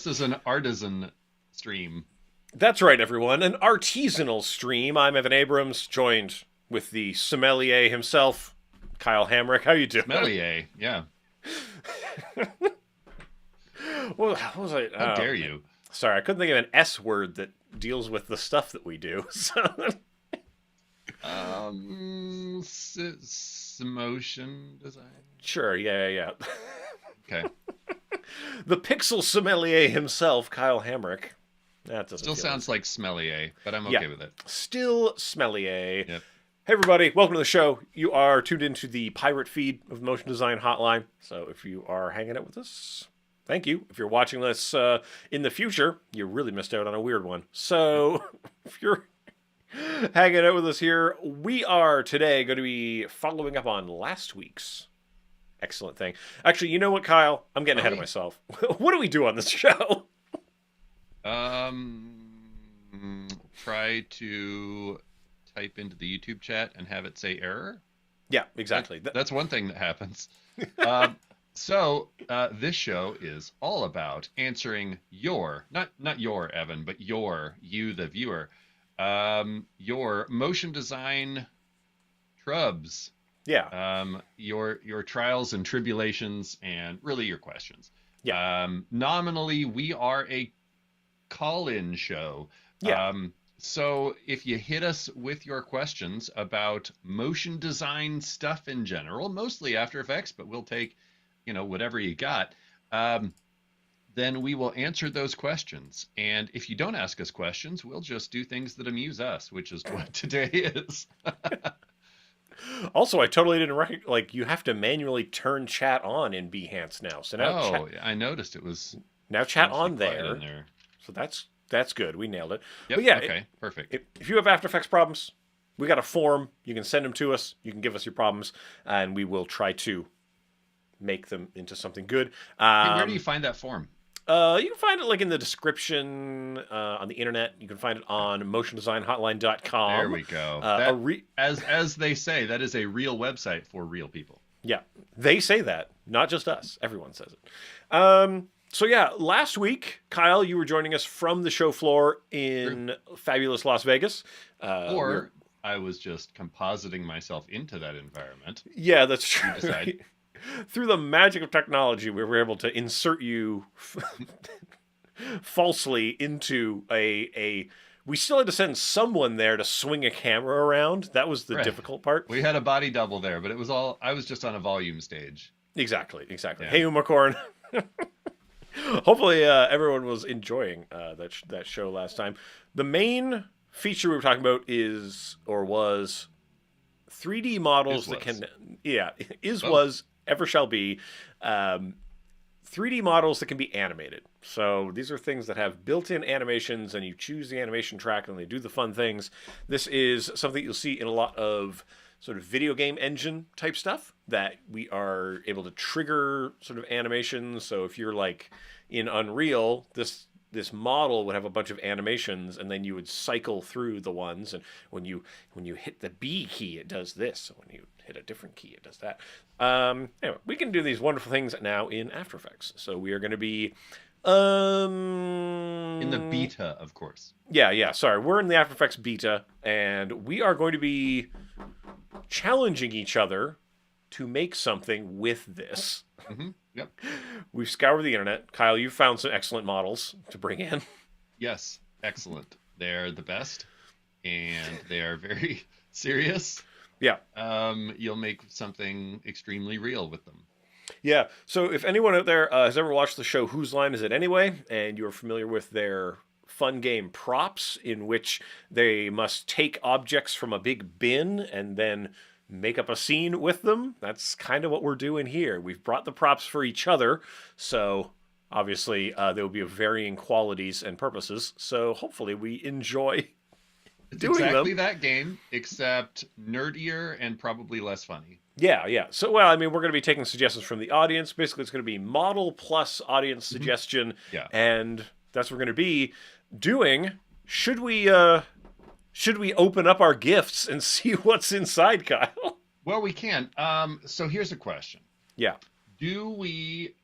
This is an artisan stream. That's right, everyone. An artisanal stream. I'm Evan Abrams, joined with the sommelier himself, Kyle Hamrick. How you doing? Sommelier, yeah. What was I? How Oh, dare man. you? Sorry, I couldn't think of an S word that deals with the stuff that we do. Motion design. Sure, yeah. Okay. The pixel sommelier himself, Kyle Hamrick. That doesn't Still feel sounds like smellier, but I'm Yeah. okay with it. Still smellier. Yep. Hey everybody, welcome to the show. You are tuned into the pirate feed of Motion Design Hotline. So if you are hanging out with us, thank you. If you're watching this in the future, you really missed out on a weird one. So if you're hanging out with us here, we are today going to be following up on last week's excellent thing. Actually, you know what, Kyle? I'm getting ahead of myself. What do we do on this show? Try to type into the YouTube chat and have it say error. Yeah, exactly. That's one thing that happens. So this show is all about answering your, not your, Evan, but you, the viewer, your motion design trubs. Yeah. Your trials and tribulations and really your questions. Yeah. Nominally, we are a call-in show. Yeah. So if you hit us with your questions about motion design stuff in general, mostly After Effects, but we'll take, whatever you got, then we will answer those questions. And if you don't ask us questions, we'll just do things that amuse us, which is what today is. Also, I totally didn't recognize, you have to manually turn chat on in Behance now. So now, I noticed it was now chat on quiet there. in there. So that's good. We nailed it. Yep, But yeah, okay, perfect. if you have After Effects problems, we got a form. You can send them to us. You can give us your problems, and we will try to make them into something good. Hey, where do you find that form? You can find it in the description on the internet. You can find it on motiondesignhotline.com. There we go. As they say, that is a real website for real people. Yeah, they say that, not just us. Everyone says it. So yeah, last week, Kyle, you were joining us from the show floor in fabulous Las Vegas. I was just compositing myself into that environment. Yeah, that's true. You decide. Through the magic of technology, we were able to insert you falsely into a. We still had to send someone there to swing a camera around. That was the difficult part. We had a body double there, but it was all. I was just on a volume stage. Exactly. Yeah. Hey, Umacorn. Hopefully, everyone was enjoying that show last time. The main feature we were talking about was 3D models was ever shall be 3D models that can be animated. So these are things that have built-in animations, and you choose the animation track, and they do the fun things. This is something you'll see in a lot of sort of video game engine type stuff that we are able to trigger sort of animations. So if you're in Unreal, this model would have a bunch of animations, and then you would cycle through the ones. And when you hit the B key, it does this. So when you hit a different key, it does that. Anyway, we can do these wonderful things now in After Effects. So we are going to be in the beta, of course. Yeah. Sorry, we're in the After Effects beta, and we are going to be challenging each other to make something with this. Mm-hmm. Yep. We've scoured the internet. Kyle, you've found some excellent models to bring in. Yes, excellent. They're the best, and they are very serious. Yeah. You'll make something extremely real with them. Yeah. So if anyone out there has ever watched the show Whose Line Is It Anyway, and you're familiar with their fun game Props, in which they must take objects from a big bin and then make up a scene with them, that's kind of what we're doing here. We've brought the props for each other, so obviously they will be of varying qualities and purposes, so hopefully we enjoy doing exactly them. That game, except nerdier and probably less funny. Yeah. So, we're going to be taking suggestions from the audience. Basically, it's going to be model plus audience suggestion, and that's what we're going to be doing. Should we open up our gifts and see what's inside, Kyle? Well, we can. So here's a question. Yeah. Do we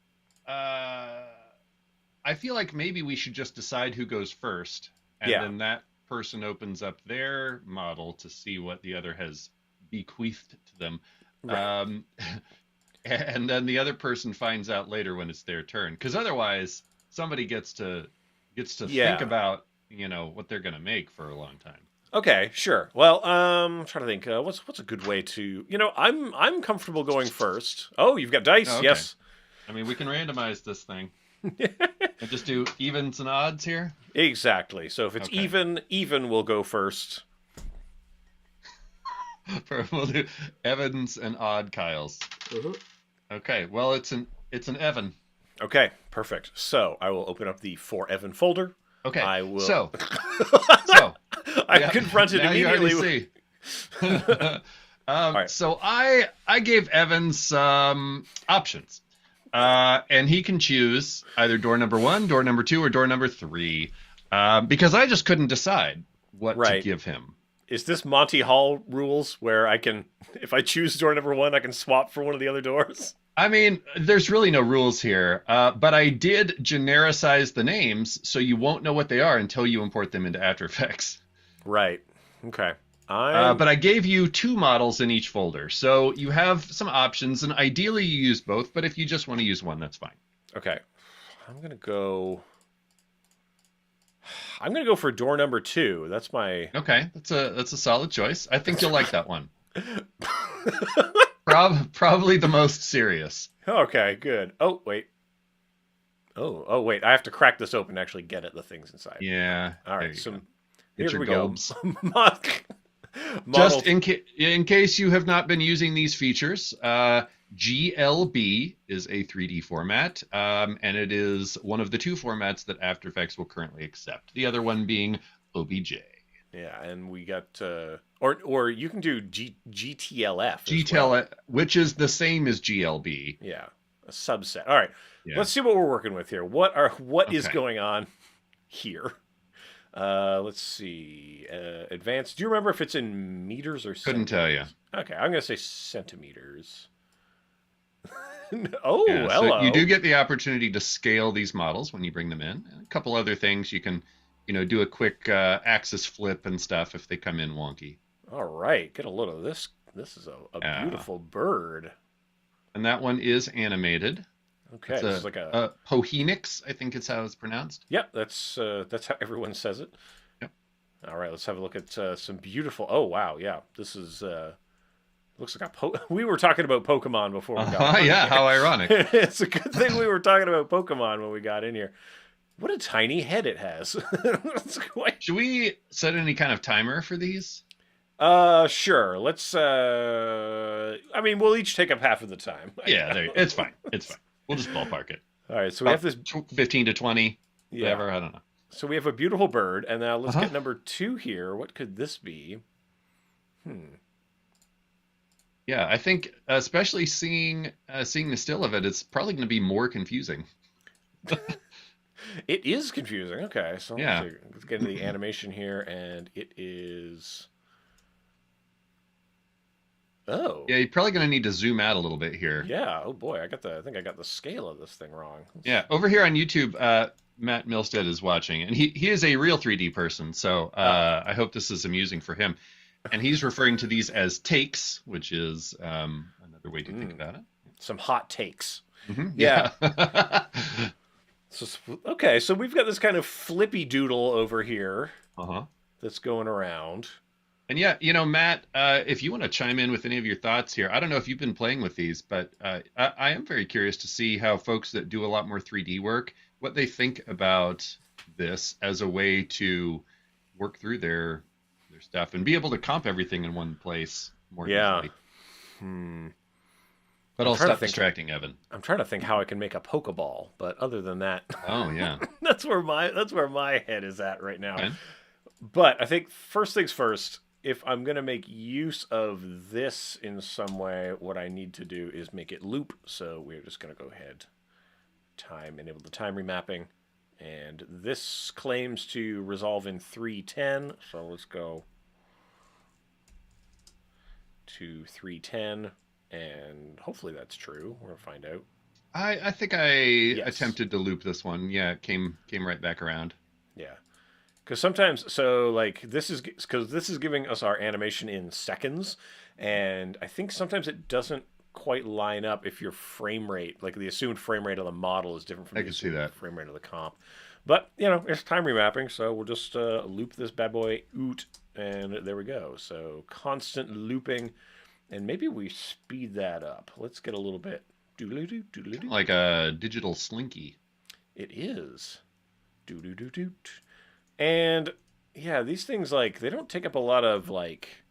I feel like maybe we should just decide who goes first, and Yeah, then that person opens up their model to see what the other has bequeathed to them. right. Um, and then the other person finds out later when it's their turn, because otherwise somebody gets to think Yeah. about what they're gonna make for a long time. Okay, sure. Well, I'm trying to think. What's a good way to? I'm comfortable going first. Oh, you've got Oh, dice. okay. Yes. I mean, we can randomize this thing and just do evens and odds here. Exactly. So if it's Okay. even will go first. We'll do evens and odd Kyles. Mhm. Okay. Well, it's an Evan. Okay, perfect. So I will open up the for Evan folder. Okay. I will. So I'm yeah. confronted Now you already immediately. see. All right. So I gave Evan some options, and he can choose either door number one, door number two, or door number three, because I just couldn't decide what to Right. give him. Is this Monty Hall rules where I can, if I choose door number one, I can swap for one of the other doors? I mean, there's really no rules here, but I did genericize the names so you won't know what they are until you import them into After Effects. Right. Okay. I'm But I gave you two models in each folder, so you have some options, and ideally you use both, but if you just want to use one, that's fine. okay. I'm gonna go. I'm gonna go for door number two. That's my. Okay, that's a solid choice. I think you'll like that one. Probably the most serious. Okay. Good. Oh wait. Oh wait. I have to crack this open to actually get at the things inside. Yeah, All there right. you go. So Get here your we go. gulbs. Model. Just in case you have not been using these features, GLB is a 3D format, and it is one of the two formats that After Effects will currently accept. The other one being OBJ. Yeah, and we got or you can do GTLF as well. GTL, which is the same as GLB. Yeah, a subset. All right, Yeah. let's see what we're working with here. What is Okay. going on here? Let's see. Advanced. Do you remember if it's in meters or Couldn't tell you. centimeters? Okay, I'm gonna say centimeters. Oh, Yeah. So you do hello. get the opportunity to scale these models when you bring them in. And a couple other things you can, do a quick axis flip and stuff if they come in wonky. All right, get a load of this. This is a Uh, beautiful bird. and that one is animated. Okay, It's this is a, like a. a Pohenix, I think it's how it's pronounced. Yep, that's how everyone says it. Yep. All right, let's have a look at some beautiful. Oh wow, yeah, this is looks like we were talking about Pokemon before we got on Yeah, here. how ironic. It's a good thing we were talking about Pokemon when we got in here. What a tiny head it has. That's quite. Should we set any kind of timer for these? Sure. Let's. I mean, we'll each take up half of the time. Yeah, it's fine. It's fine. We'll just ballpark it. All right. So we have About this. 15 to 20, Yeah. whatever. I don't know. So we have a beautiful bird, and now let's Uh-huh. get number two here. What could this be? Hmm. Yeah, I think especially seeing the still of it, it's probably going to be more confusing. It is confusing. Okay, so Yeah. let's get into the animation here, and it is. Oh, Yeah, you're probably going to need to zoom out a little bit here. yeah. Oh boy, I think I got the scale of this thing wrong. Yeah, over here on YouTube, Matt Milstead is watching, and he is a real 3D person, so Oh, I hope this is amusing for him. And he's referring to these as takes, which is another way to think mm, about it. some hot takes. Yeah. Yeah. So okay, so we've got this kind of flippy doodle over here Uh-huh. that's going around. And yeah, Matt, if you want to chime in with any of your thoughts here, I don't know if you've been playing with these, but I am very curious to see how folks that do a lot more 3D work, what they think about this as a way to work through their stuff and be able to comp everything in one place more Yeah. easily. Hmm. But I'm I'll trying to stop think. distracting Evan. I'm trying to think how I can make a Pokeball, but other than that, Oh yeah. that's where my head is at right now. Okay. But I think first things first, if I'm going to make use of this in some way, what I need to do is make it loop. So we're just going to go ahead, enable the time remapping. And this claims to resolve in 310. So let's go to 310. And hopefully that's true. We're going to find out. I think I Yes. attempted to loop this one. Yeah, it came right back around. Yeah. Because sometimes, so like this is because this is giving us our animation in seconds, and I think sometimes it doesn't quite line up if your frame rate, like the assumed frame rate of the model, is different from I the could see assumed that. frame rate of the comp. But you know, it's time remapping, so we'll just loop this bad boy oot, and there we go. So constant looping, and maybe we speed that up. Let's get a little bit. Doodly doo, doodly Kind of doo. like a digital slinky. It is. Doo doo doo doo. And yeah, these things like they don't take up a lot of like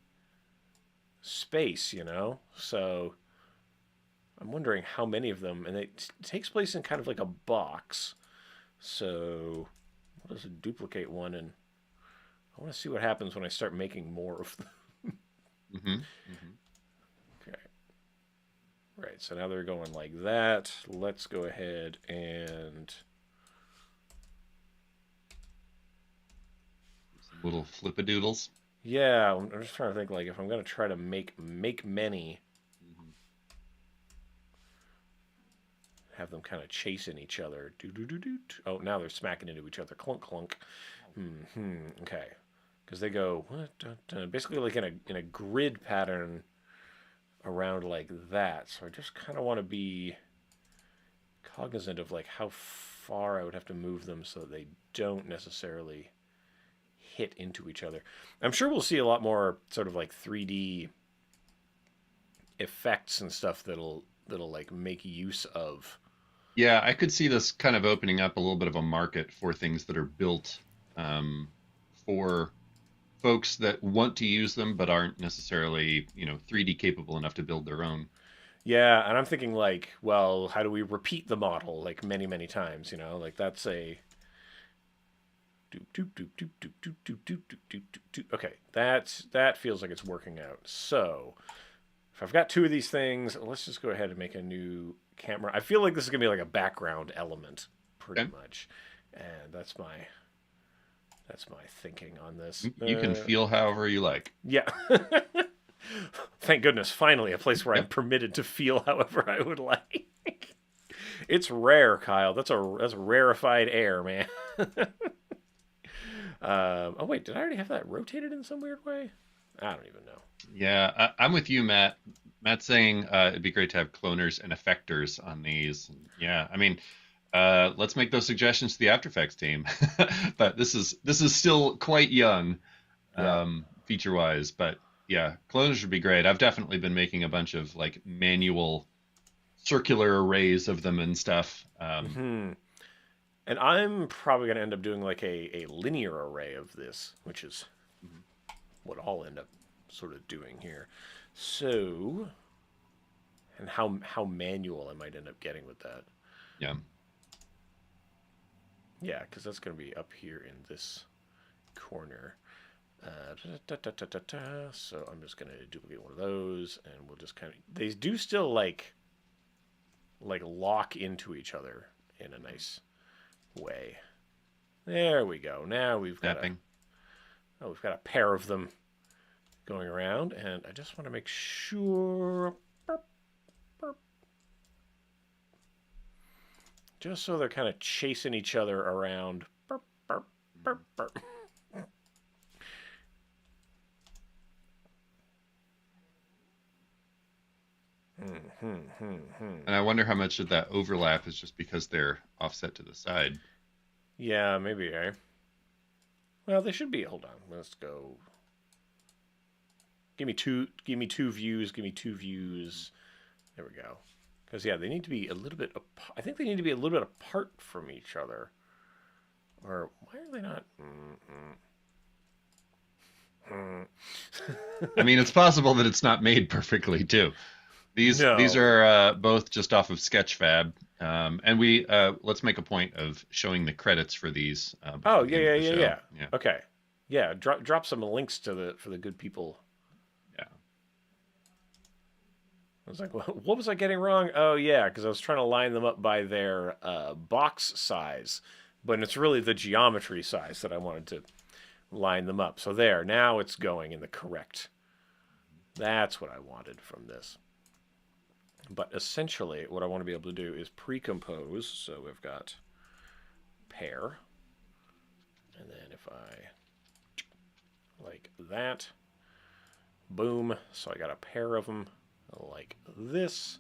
space, you know. So I'm wondering how many of them, and it takes place in kind of like a box. So what does it duplicate one? And I want to see what happens when I start making more of them. Hmm. Hmm. Okay, right. So now they're going like that. Let's go ahead and Some little flippadoodles. yeah, I'm just trying to think like if I'm gonna try to make many, Hmm. have them kind of chasing each other. Do do do do. Oh, now they're smacking into each other. Clunk clunk. Hmm. Okay. Because they go basically like in a grid pattern around like that. So I just kind of want to be cognizant of like how far I would have to move them so that they don't necessarily hit into each other. I'm sure we'll see a lot more sort of like 3D effects and stuff that'll like make use of. Yeah, I could see this kind of opening up a little bit of a market for things that are built um, for folks that want to use them but aren't necessarily, 3D capable enough to build their own. Yeah, and I'm thinking like, well, how do we repeat the model like many many times? You know, like that's a okay, that feels like it's working out. So if I've got two of these things, let's just go ahead and make a new camera. I feel like this is gonna be like a background element, pretty Okay. much, and that's my thinking on this. You can feel however you like. Yeah. Thank goodness, finally a place where I'm Yep. permitted to feel however I would like. It's rare, Kyle. That's a rarefied air, man. Oh wait, did I already have that rotated in some weird way? I don't even know. Yeah, I'm with you, Matt. Matt's saying it'd be great to have cloners and effectors on these. Yeah, I mean, let's make those suggestions to the After Effects team. But this is still quite young, Yeah. feature wise. But yeah, cloners would be great. I've definitely been making a bunch of like manual circular arrays of them and stuff. Hmm. And I'm probably going to end up doing like a linear array of this, which is Mhm. what I'll end up sort of doing here. So, and how manual I might end up getting with that. Yeah. Yeah, because that's going to be up here in this corner. So I'm just going to duplicate one of those, and we'll just kind of. They do still like lock into each other in a nice way. There we go. Now Snapping. we've got a pair of them going around, and I just want to make sure, just so they're kind of chasing each other around. Mhm. And I wonder how much of that overlap is just because they're offset to the side. Yeah, maybe. Well, they should be. Hold on. Let's go. Give me two. Give me two views. Give me two views. There we go. Because yeah, they need to be a little bit. I think they need to be a little bit apart from each other. Or why are they not? I mean, it's possible that it's not made perfectly too. These No. are both just off of Sketchfab, and we let's make a point of showing the credits for these Oh before the yeah end of yeah the yeah show. yeah. Yeah, Okay. Yeah. Drop some links to the for the good people. yeah. I was like, what was I getting wrong? Oh yeah, because I was trying to line them up by their box size, but it's really the geometry size that I wanted to line them up. So there, now it's going in the correct. That's what I wanted from this. But essentially, what I want to be able to do is pre-compose. So we've got pair. And then if I like that, boom. So I got a pair of them like this.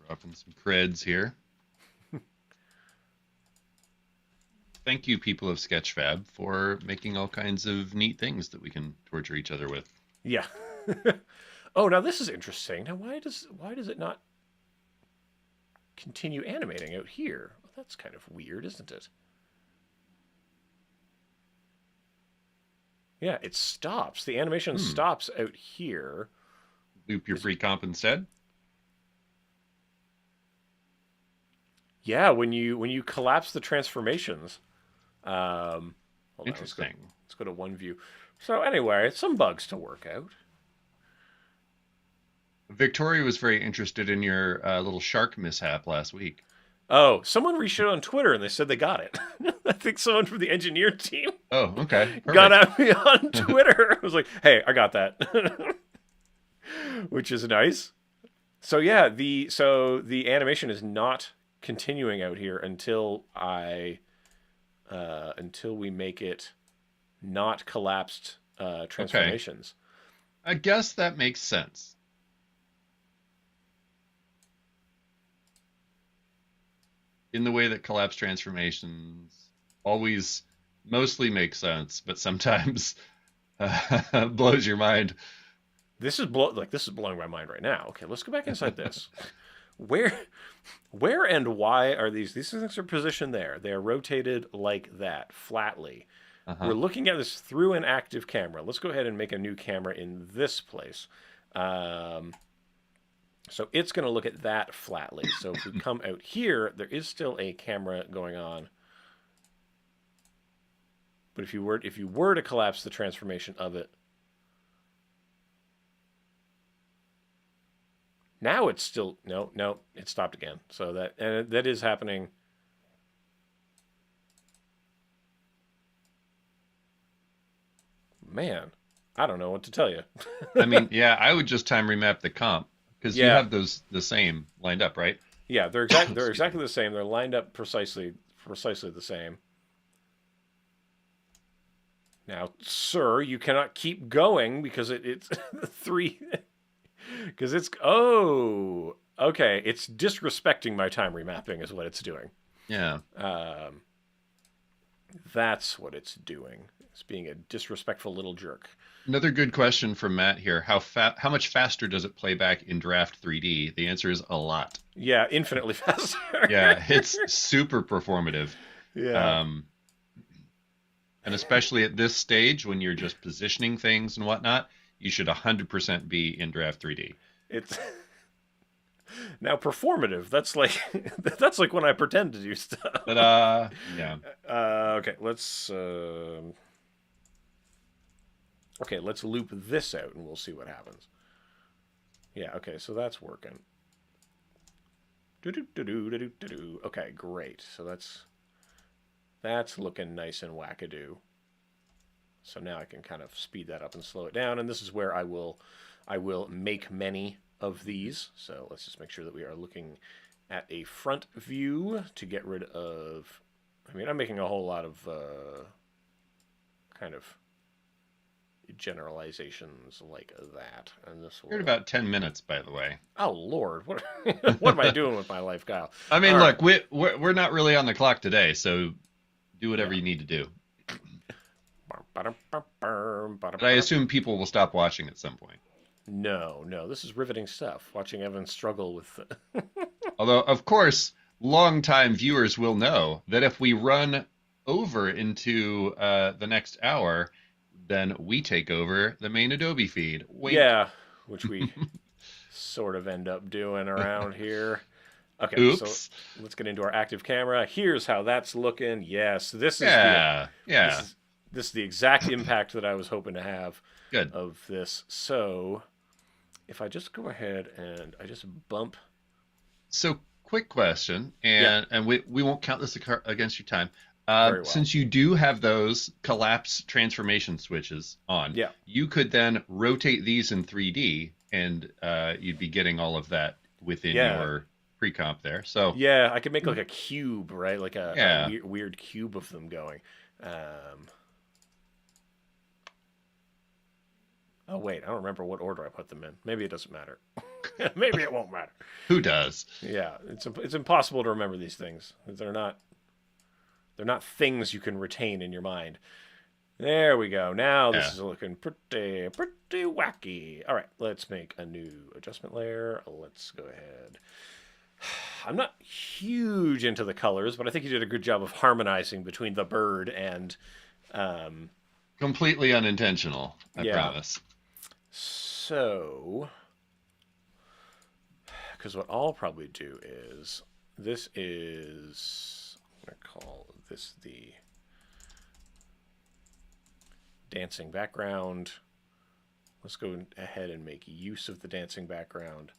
Dropping some creds here. Thank you, people of Sketchfab, for making all kinds of neat things that we can torture each other with. Yeah. Oh, now this is interesting. Now why does it not continue animating out here? Well, that's kind of weird, isn't it? Yeah, it stops. The animation stops out here. Loop your pre-comp instead? Yeah, when you collapse the transformations. Interesting. Let's go to one view. So anyway, some bugs to work out. Victoria was very interested in your little shark mishap last week. Oh, someone reached out on Twitter and they said they got it. I think someone from the engineer team Oh, okay. Perfect. got at me on Twitter. I was like, hey, I got that. Which is nice. So yeah, the animation is not continuing out here until we make it not collapsed transformations. Okay. I guess that makes sense. In the way that collapse transformations always mostly make sense, but sometimes blows your mind. This is blowing my mind right now. Okay, let's go back inside this. Where and why are these things are positioned there? They are rotated like that, flatly. Uh-huh. We're looking at this through an active camera. Let's go ahead and make a new camera in this place. So it's going to look at that flatly. So if we come out here, there is still a camera going on. But if you were to collapse the transformation of it, now it's still no, it stopped again. So that is happening. Man, I don't know what to tell you. I mean, yeah, I would just time remap the comp because you have those the same lined up, right? Yeah, they're exactly the same. They're lined up precisely the same. Now, sir, you cannot keep going because it's three. Because it's okay. It's disrespecting my time remapping is what it's doing. Yeah. That's what it's doing. It's being a disrespectful little jerk. Another good question from Matt here. How much faster does it play back in draft 3D? The answer is a lot. Yeah, infinitely faster. Yeah, it's super performative. Yeah. And especially at this stage when you're just positioning things and whatnot, you should 100% be in draft 3D. It's now performative. That's like when I pretend to do stuff. But yeah. Okay, let's loop this out and we'll see what happens. Yeah, okay, so that's working. Okay, great. So that's looking nice and wackadoo. So now I can kind of speed that up and slow it down, and this is where I will make many of these. So let's just make sure that we are looking at a front view to get rid of. I mean, I'm making a whole lot of kind of generalizations like that, and this. You're at about 10 minutes, by the way. Oh Lord, what am I doing with my life, Kyle? I mean, look, we're not really on the clock today, so do whatever you need to do. But I assume people will stop watching at some point. No, this is riveting stuff. Watching Evan struggle with. Although, of course, longtime viewers will know that if we run over into the next hour, then we take over the main Adobe feed. Wink. Yeah, which we sort of end up doing around here. Okay, Oops. So let's get into our active camera. Here's how that's looking. Yes, this is This is the exact impact that I was hoping to have of this. So if I just go ahead and I just bump. So quick question, and we won't count this against your time. Very well. Since you do have those collapse transformation switches on, Yeah. you could then rotate these in 3D, and you'd be getting all of that within Yeah. your pre-comp there. So, Yeah, I could make like a cube, right? Like a yeah, weird cube of them going. Um, oh wait, I don't remember what order I put them in. Maybe it doesn't matter. Maybe it won't matter. who does? Yeah, it's impossible to remember these things. They're not things you can retain in your mind. There we go. Now this Yeah. is looking pretty wacky. All right, let's make a new adjustment layer. Let's go ahead. I'm not huge into the colors, but I think you did a good job of harmonizing between the bird and Completely unintentional, I yeah. promise. So, because what I'll probably do is this is I'm gonna call this the dancing background. Let's go ahead and make use of the dancing background.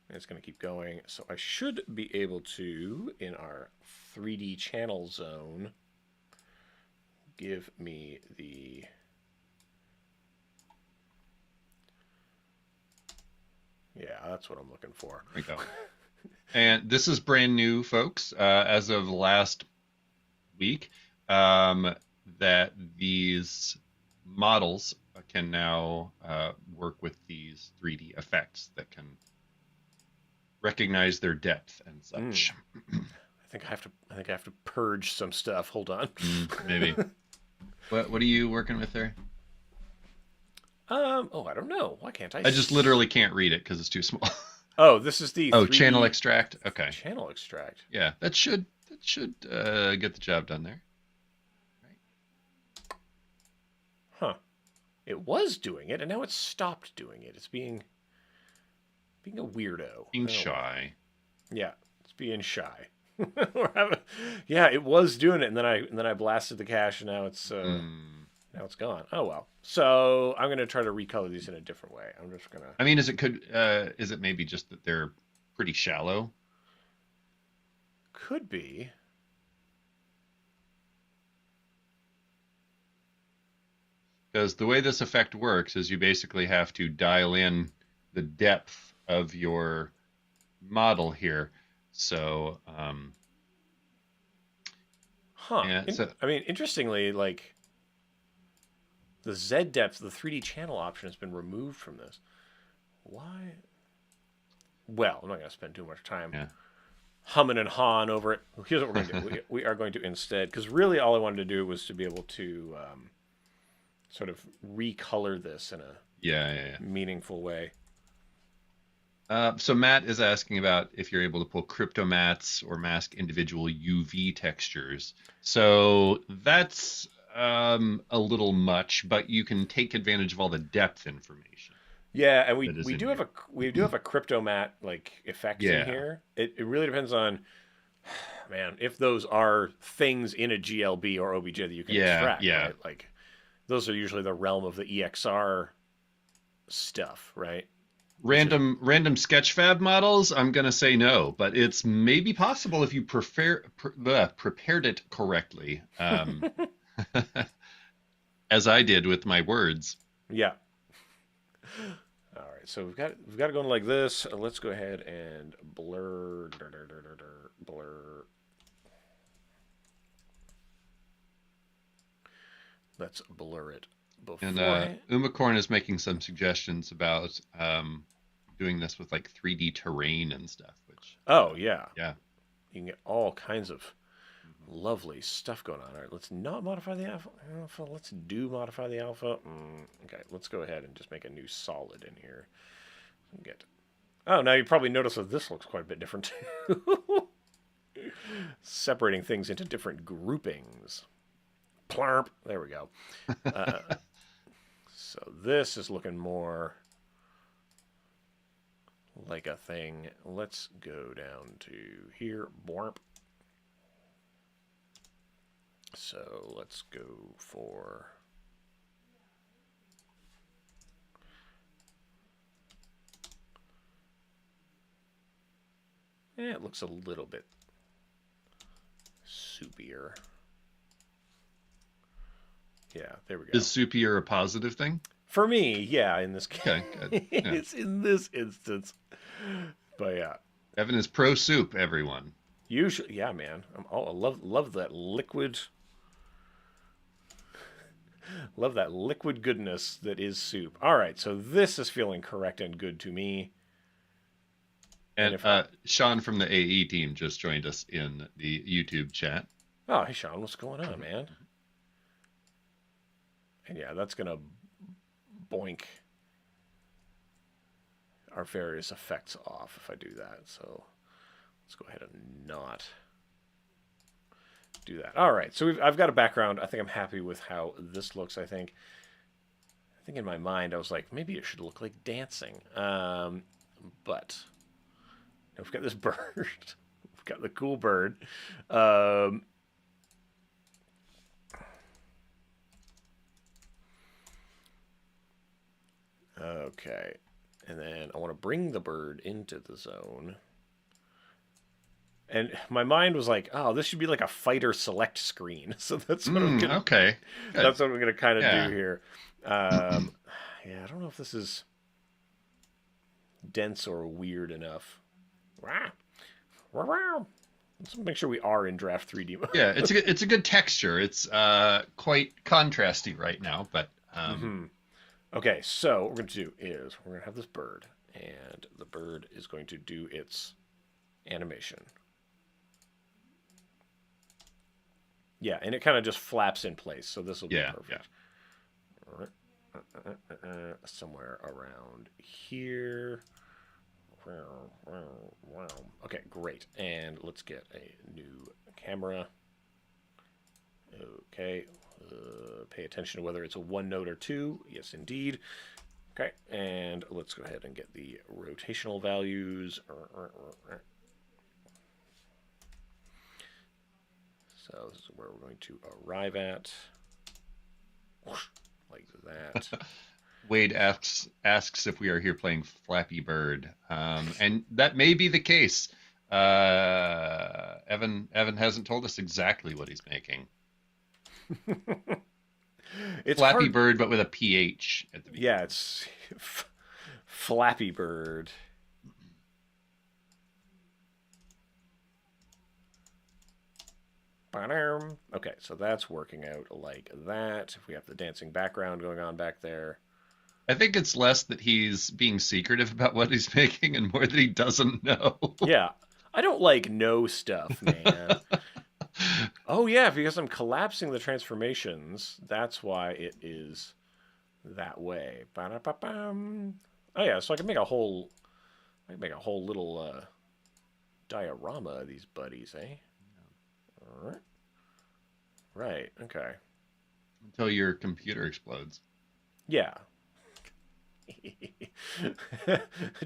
And it's going to keep going. So I should be able to, in our 3D channel zone, give me the... Yeah, that's what I'm looking for. There we go. And this is brand new, folks, as of last week, that these models can now work with these 3D effects that can recognize their depth and such. I think I have to purge some stuff. Hold on. Maybe. What are you working with there? Oh, I don't know. Why can't I? I just literally can't read it because it's too small. Oh, this is the Oh, 3D channel extract. Okay. channel extract. Yeah, that should get the job done there. Right. Huh. It was doing it, and now it's stopped doing it. It's being a weirdo. Being shy. Yeah, it's being shy. Yeah, it was doing it, and then I blasted the cache, and now it's gone. Oh well. So I'm gonna try to recolor these in a different way. I'm just gonna. I mean, is it maybe just that they're pretty shallow? Could be. Because the way this effect works is you basically have to dial in the depth of your model here. So, yeah, I mean, interestingly, like the Z depth, the 3D channel option has been removed from this. Why? Well, I'm not going to spend too much time humming and hawing over it. Here's what we're going to do. We are going to instead, because really all I wanted to do was to be able to sort of recolor this in a meaningful way. So Matt is asking about if you're able to pull crypto mats or mask individual UV textures. So that's a little much, but you can take advantage of all the depth information. Yeah, and we do have a crypto mat like effect in here. It really depends on, man, if those are things in a GLB or OBJ that you can extract. Yeah. Right? Like those are usually the realm of the EXR stuff, right? Random sketchfab models, I'm gonna say no, but it's maybe possible if you prepared it correctly, as I did with my words. Yeah. All right, so we've got it going like this. Let's go ahead and blur. Let's blur it before. And Umacorn is making some suggestions about doing this with like 3D terrain and stuff. Which yeah, you can get all kinds of lovely stuff going on. All right, let's not modify the alpha. Let's modify the alpha. Okay, let's go ahead and just make a new solid in here. Oh, now you probably notice that this looks quite a bit different too. Separating things into different groupings. Plurp. There we go. So this is looking more like a thing. Let's go down to here. Borp. So let's go for... Yeah, it looks a little bit soupier. Yeah, there we go. Is soupier a positive thing? For me, yeah, in this case. Okay, good. Yeah. It's in this instance. But yeah. Evan is pro soup, everyone. Usually, yeah, man. I love that liquid. Love that liquid goodness that is soup. All right, so this is feeling correct and good to me. And Sean from the AE team just joined us in the YouTube chat. Oh, hey, Sean, what's going on, man? And yeah, that's going to boink our various effects off if I do that. So let's go ahead and not do that. All right, so I've got a background. I think I'm happy with how this looks, I think in my mind, I was like, maybe it should look like dancing. But we've got this bird. We've got the cool bird. Okay. And then I want to bring the bird into the zone. And my mind was like, oh, this should be like a fighter select screen. So that's what I'm gonna. Okay. Good. That's what I'm gonna kind of do here. Yeah, I don't know if this is dense or weird enough. Let's make sure we are in draft 3D mode. Yeah, it's a good texture. It's quite contrasty right now, but Okay, so what we're going to do is we're going to have this bird, and the bird is going to do its animation. Yeah, and it kind of just flaps in place, so this will be perfect. Yeah. Somewhere around here. Okay, great. And let's get a new camera. Okay. Pay attention to whether it's a one note or two. Yes, indeed. Okay, and let's go ahead and get the rotational values. So this is where we're going to arrive at. Like that. Wade asks if we are here playing Flappy Bird, and that may be the case. Evan hasn't told us exactly what he's making. It's Flappy Bird, but with a PH at the beginning. Yeah, it's Flappy Bird. Okay, so that's working out like that. If we have the dancing background going on back there. I think it's less that he's being secretive about what he's making and more that he doesn't know. Yeah, I don't like know stuff, man. Oh, yeah, because I'm collapsing the transformations. That's why it is that way. Oh, yeah, so I can make a whole little diorama of these buddies, eh? All right. Right, okay. Until your computer explodes. Yeah.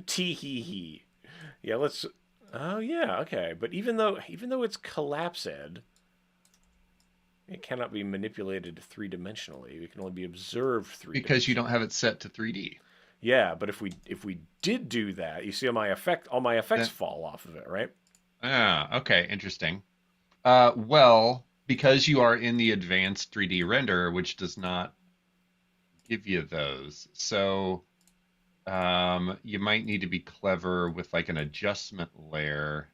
Tee hee hee. Yeah, let's... Oh, yeah, okay. But even though it's collapsed, it cannot be manipulated three-dimensionally. It can only be observed three-dimensionally. Because you don't have it set to 3D. Yeah, but if we did do that, you see all my effects fall off of it, right? Ah, okay, interesting. Well, because you are in the advanced 3D renderer, which does not give you those, so you might need to be clever with like an adjustment layer,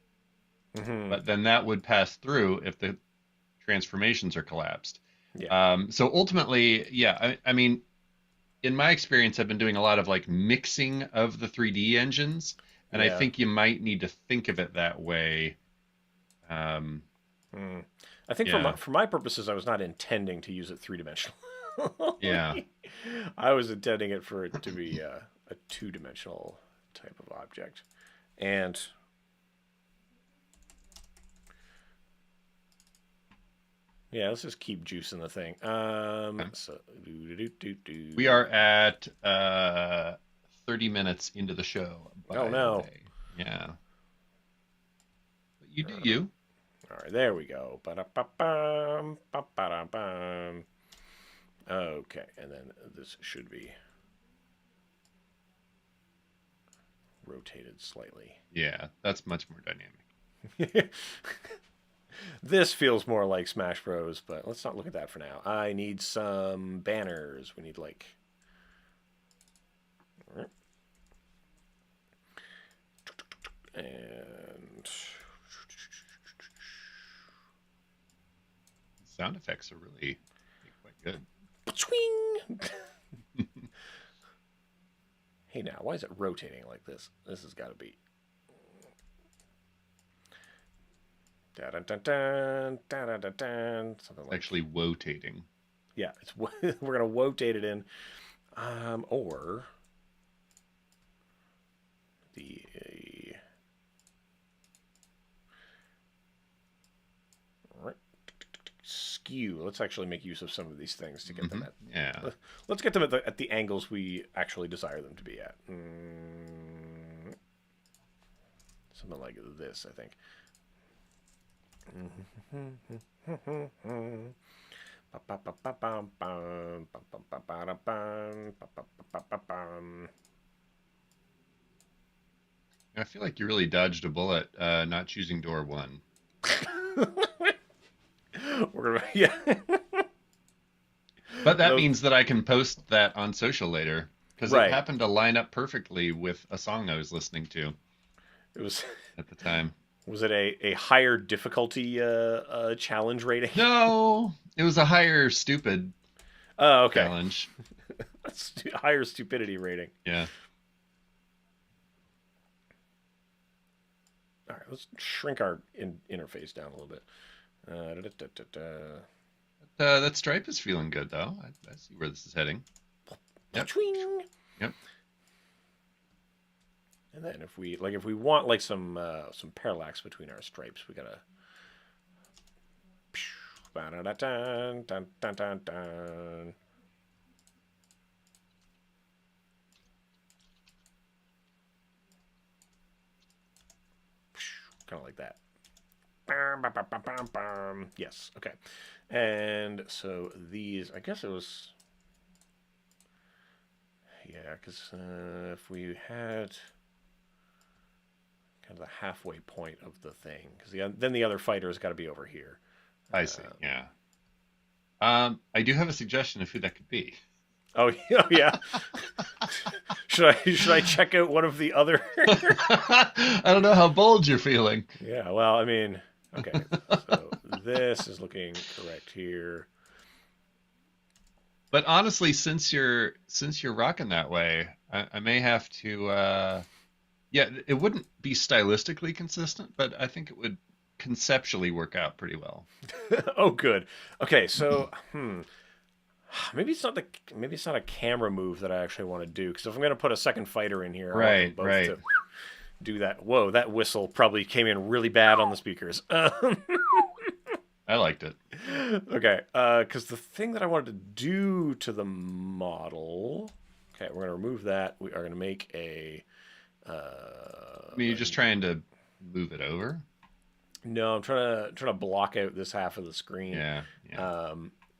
but then that would pass through if the transformations are collapsed. Yeah. So ultimately, yeah, I mean, in my experience, I've been doing a lot of like mixing of the 3D engines, and I think you might need to think of it that way. I think for my purposes, I was not intending to use it three-dimensional. Yeah. I was intending it for it to be a two-dimensional type of object. And yeah, let's just keep juicing the thing. So we are at 30 minutes into the show. Oh no. Yeah. But you do you. All right, there we go. Ba-da-ba-bum, ba-ba-da-bum. Okay, and then this should be rotated slightly. Yeah, that's much more dynamic. This feels more like Smash Bros, but let's not look at that for now. I need some banners. We need like... And... Sound effects are really quite good. Swing! Hey now, why is it rotating like this? This has got to be... Da-dun-dun-dun, da-dun-dun-dun, something like... Actually wotating. Yeah, it's we're going to wotate it in. Or... The... Skew. Let's actually make use of some of these things to get them at. Yeah. Let's get them at the angles we actually desire them to be at. Something like this, I think. I feel like you really dodged a bullet not choosing door 1. Yeah. But that means that I can post that on social later because Right. it happened to line up perfectly with a song I was listening to It was. at the time. Was it a higher difficulty challenge rating? No, it was a higher stupid Oh, okay. challenge. Higher stupidity rating. Yeah. All right, let's shrink our interface down a little bit. That stripe is feeling good though. I see where this is heading. Yep. Yep. And then if we want like some parallax between our stripes, we gotta. Kind of like that. Yes. Okay. And so these, I guess it was. Yeah, because if we had kind of the halfway point of the thing, because then the other fighter has got to be over here. I see. Yeah. I do have a suggestion of who that could be. Oh yeah. Should I check out one of the other? I don't know how bold you're feeling. Yeah. Well, I mean, okay. So this is looking correct here. But honestly, since you're rocking that way, I may have to. Yeah, it wouldn't be stylistically consistent, but I think it would conceptually work out pretty well. Oh, good. Okay, so maybe it's not a camera move that I actually want to do, because if I'm going to put a second fighter in here, I want them both to do that. Whoa, that whistle probably came in really bad on the speakers. I liked it. Okay, because the thing that I wanted to do to the model. Okay, we're going to remove that. We are going to make a. I mean, you're just trying to move it over. No, I'm trying to block out this half of the screen. Yeah.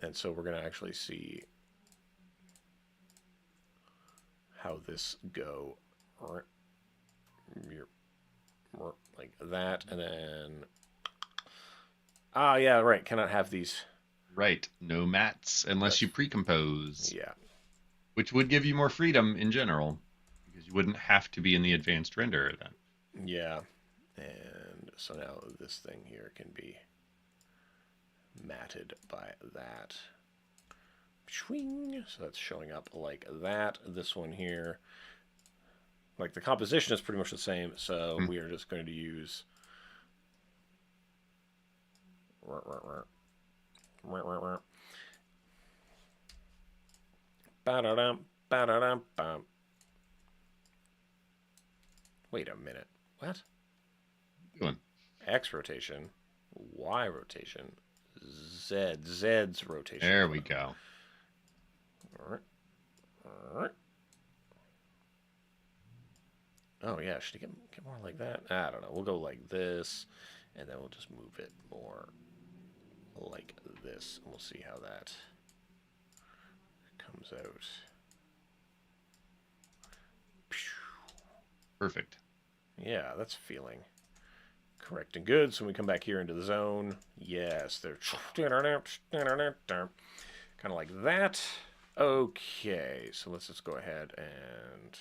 And so we're going to actually see how this go. Like that, and then... Ah, yeah, right. Cannot have these. Right. No mats unless you pre-compose. Yeah. Which would give you more freedom in general, because you wouldn't have to be in the advanced renderer then. Yeah. And so now this thing here can be matted by that. Swing. So that's showing up like that. This one here, like the composition is pretty much the same. So we are just going to use. Wait a minute. What? Doing. X rotation, Y rotation, Z's rotation. There we go. Oh yeah, should it get more like that? I don't know. We'll go like this, and then we'll just move it more like this, and we'll see how that comes out. Perfect. Yeah, that's feeling Correct and good. So when we come back here into the zone, yes, they're kind of like that. Okay, so let's just go ahead and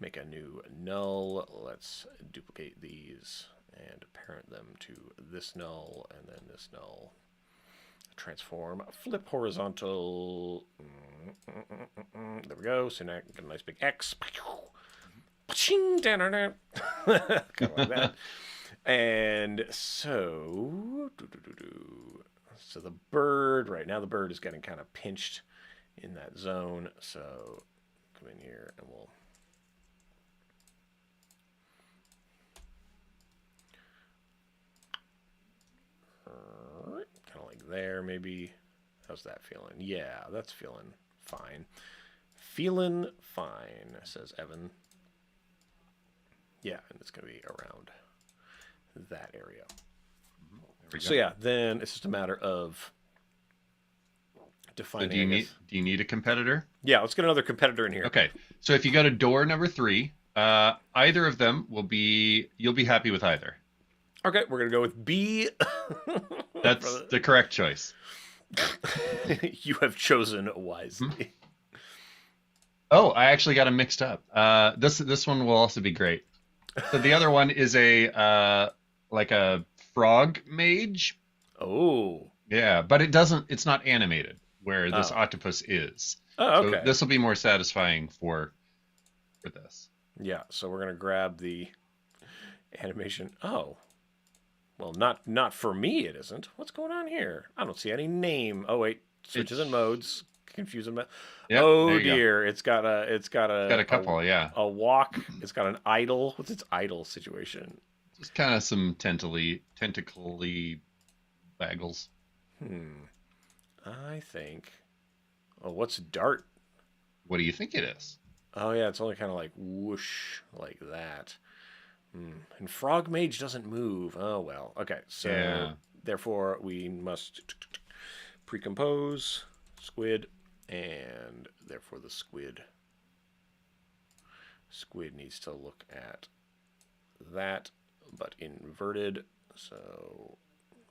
make a new null. Let's duplicate these and parent them to this null and then this null. Transform, flip horizontal. There we go. So now I get a nice big X. Kind of like that. And so, so the bird, right now the bird is getting kind of pinched in that zone. So come in here and we'll kind of like there, maybe. How's that feeling? Yeah, that's feeling fine. Feeling fine, says Evan. Yeah, and it's going to be around that area. So yeah, then it's just a matter of defining. So do you need a competitor? Yeah, let's get another competitor in here. Okay, so if you go to door number 3, either of them you'll be happy with either. Okay, we're gonna go with B. That's the correct choice. You have chosen wisely. Oh, I actually got them mixed up. This one will also be great. So the other one is a like a frog mage. Oh. Yeah, but it's not animated where this octopus is. Oh, okay. So this will be more satisfying for this. Yeah, so we're gonna grab the animation. Oh. Well, not for me it isn't. What's going on here? I don't see any name. Oh wait, switches and modes. Confusing. Yep, oh dear, it's got a couple, a walk. It's got an idle. What's its idle situation? Just kind of some tentacly waggles. I think. Oh, what's dart? What do you think it is? Oh yeah, it's only kind of like whoosh like that. And frog mage doesn't move. Oh well. Okay, so therefore we must pre-compose squid, and therefore the squid needs to look at that, but inverted. So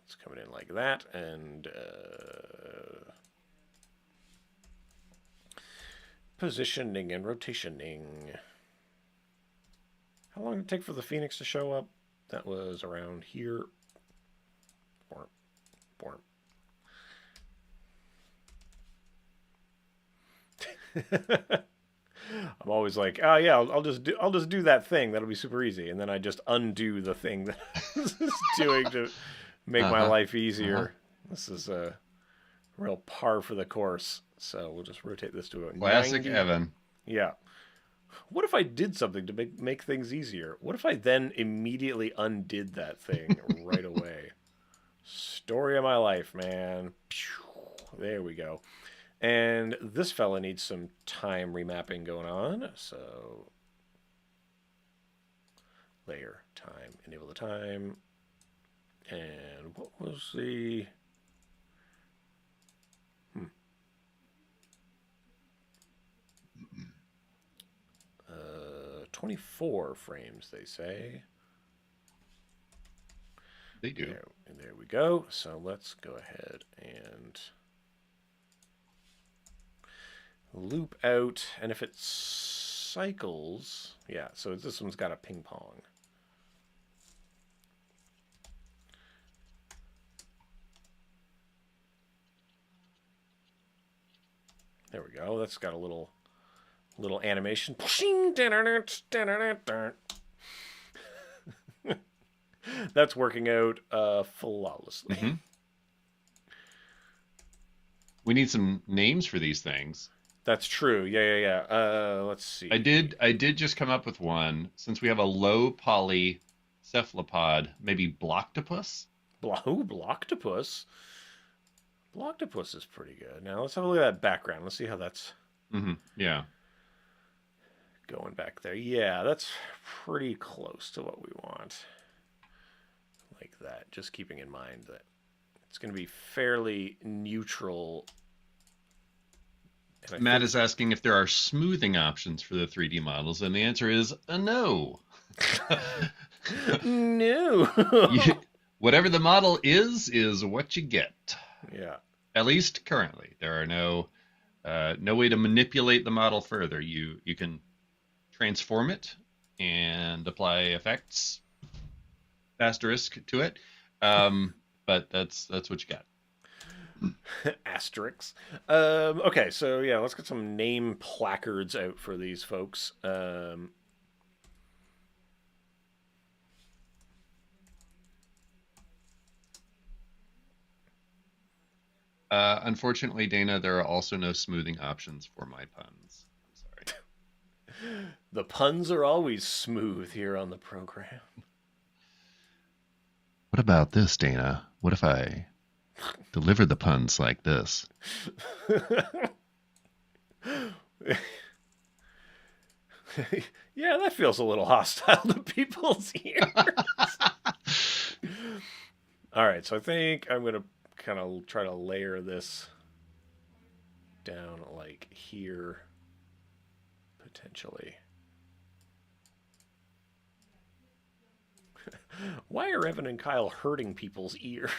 it's coming in like that, and positioning and rotationing. How long did it take for the Phoenix to show up? That was around here. Borm. I'm always like, oh yeah, I'll just do that thing. That'll be super easy, and then I just undo the thing that I was doing to make my life easier. This is a real par for the course. So we'll just rotate this to a classic 90. Evan. Yeah. What if I did something to make things easier? What if I then immediately undid that thing right away? Story of my life, man. There we go. And this fella needs some time remapping going on. So layer time, enable the time. And what was the 24 frames, they say. They do. There we go. So let's go ahead and loop out. And if it cycles, yeah, so this one's got a ping pong. There we go. That's got a little animation. That's working out flawlessly. We need some names for these things. That's true. Yeah. Let's see. I did just come up with one. Since we have a low poly cephalopod, maybe Blocktopus? Blocktopus? Blocktopus is pretty good. Now let's have a look at that background. Let's see how that's yeah. going back there. Yeah, that's pretty close to what we want. Like that. Just keeping in mind that it's going to be fairly neutral. Matt is asking if there are smoothing options for the 3D models, and the answer is no. No. You, whatever the model is what you get. Yeah. At least currently, there are no way to manipulate the model further. You can transform it and apply effects asterisk to it, but that's what you got. Asterix. Okay, so yeah, let's get some name placards out for these folks. Unfortunately, Dana, there are also no smoothing options for my puns. I'm sorry. The puns are always smooth here on the program. What about this, Dana? What if I deliver the puns like this? Yeah, that feels a little hostile to people's ears. All right, so I think I'm going to kind of try to layer this down like here, potentially. Why are Evan and Kyle hurting people's ears?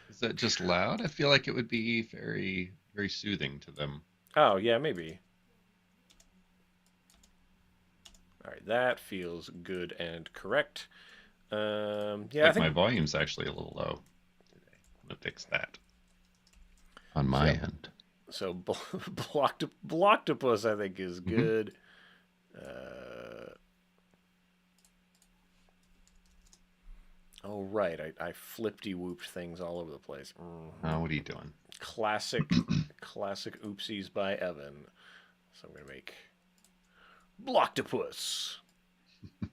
Is that just loud? I feel like it would be very, very soothing to them. Oh, yeah, maybe. All right, that feels good and correct. Yeah, I think my volume's actually a little low. I'm gonna fix that on my end. So Blocktopus, I think, is good. Oh right, I flippy whooped things all over the place. What are you doing? Classic oopsies by Evan. So I'm gonna make Blocktopus. I'm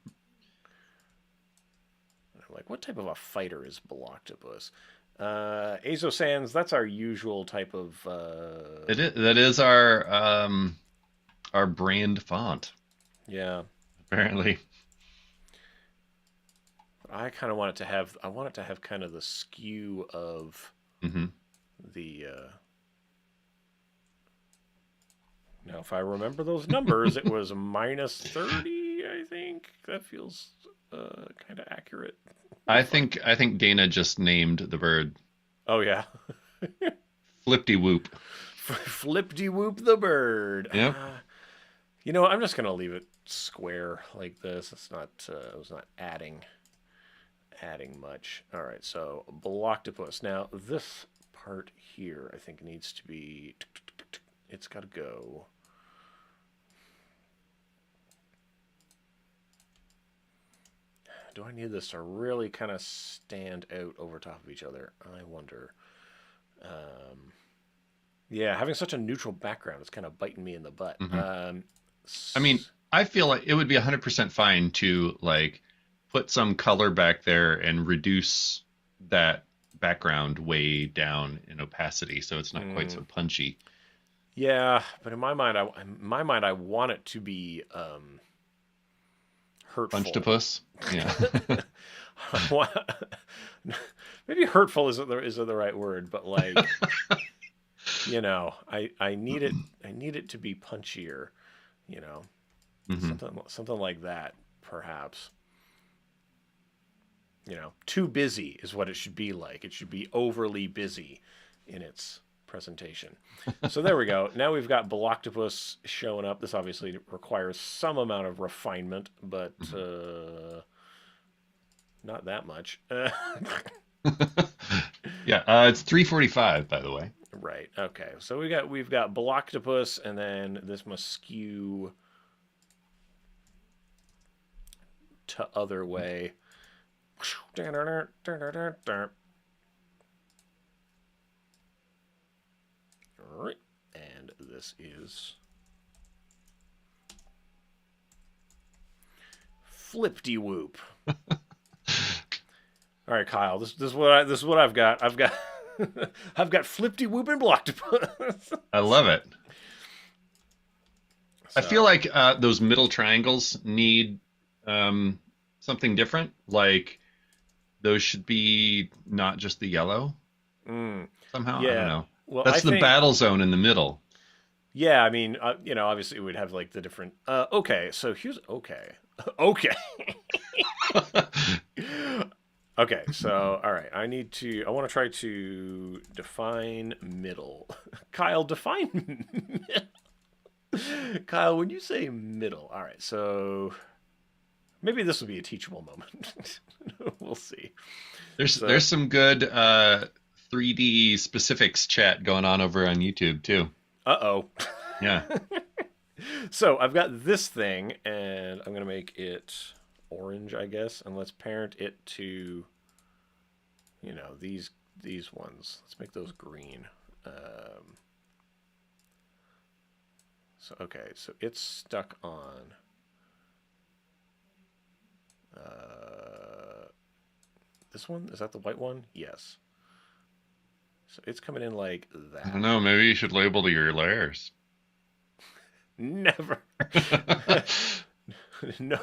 like, what type of a fighter is Blocktopus? Azo Sans, that's our usual type of. That is our brand font. Yeah. Apparently. I kind of want it to have. I want it to have kind of the skew of the. Now, if I remember those numbers, it was -30. I think that feels kind of accurate. I think Dana just named the bird. Oh yeah. Flipty whoop. Flipty whoop the bird. Yep. You know, I'm just gonna leave it square like this. It's not. I was not adding much. All right. So Blocktopus. Now this part here, I think, needs to be. It's got to go. Do I need this to really kind of stand out over top of each other? I wonder. Yeah, having such a neutral background is kind of biting me in the butt. I mean, I feel like it would be 100% fine to like put some color back there and reduce that background way down in opacity so it's not quite so punchy. Yeah, but in my mind, I want it to be hurtful. Punchtopus? Yeah. Maybe hurtful isn't the right word, but like, you know, I need it to be punchier, you know, something like that, perhaps. You know, too busy is what it should be like. It should be overly busy in its presentation. So there we go. Now we've got Blocktopus showing up. This obviously requires some amount of refinement, but not that much. Yeah, it's 3:45, by the way. Right. Okay. So we've got Blocktopus, and then this must skew to other way. All right, and this is Flipty Whoop. All right, Kyle. This is what I've got. I've got Flipty Whoop and Blocktopus. I love it. So. I feel like those middle triangles need something different. Like those should be not just the yellow. Somehow, yeah. I don't know. Well, that's the battle zone in the middle. Yeah, I mean, you know, obviously we'd have like the different. Okay, so here's okay. Okay. Okay, so all right, I want to try to define middle. Kyle, define Kyle, when you say middle, all right, so maybe this will be a teachable moment. We'll see. So, There's some good 3D specifics chat going on over on YouTube too. uh-oh. Yeah. So I've got this thing, and I'm gonna make it orange, I guess, and let's parent it to, these ones. Let's make those green. So okay, so it's stuck on. This one, is that the white one? Yes. So it's coming in like I don't that. know. Maybe you should label your layers. Never. No,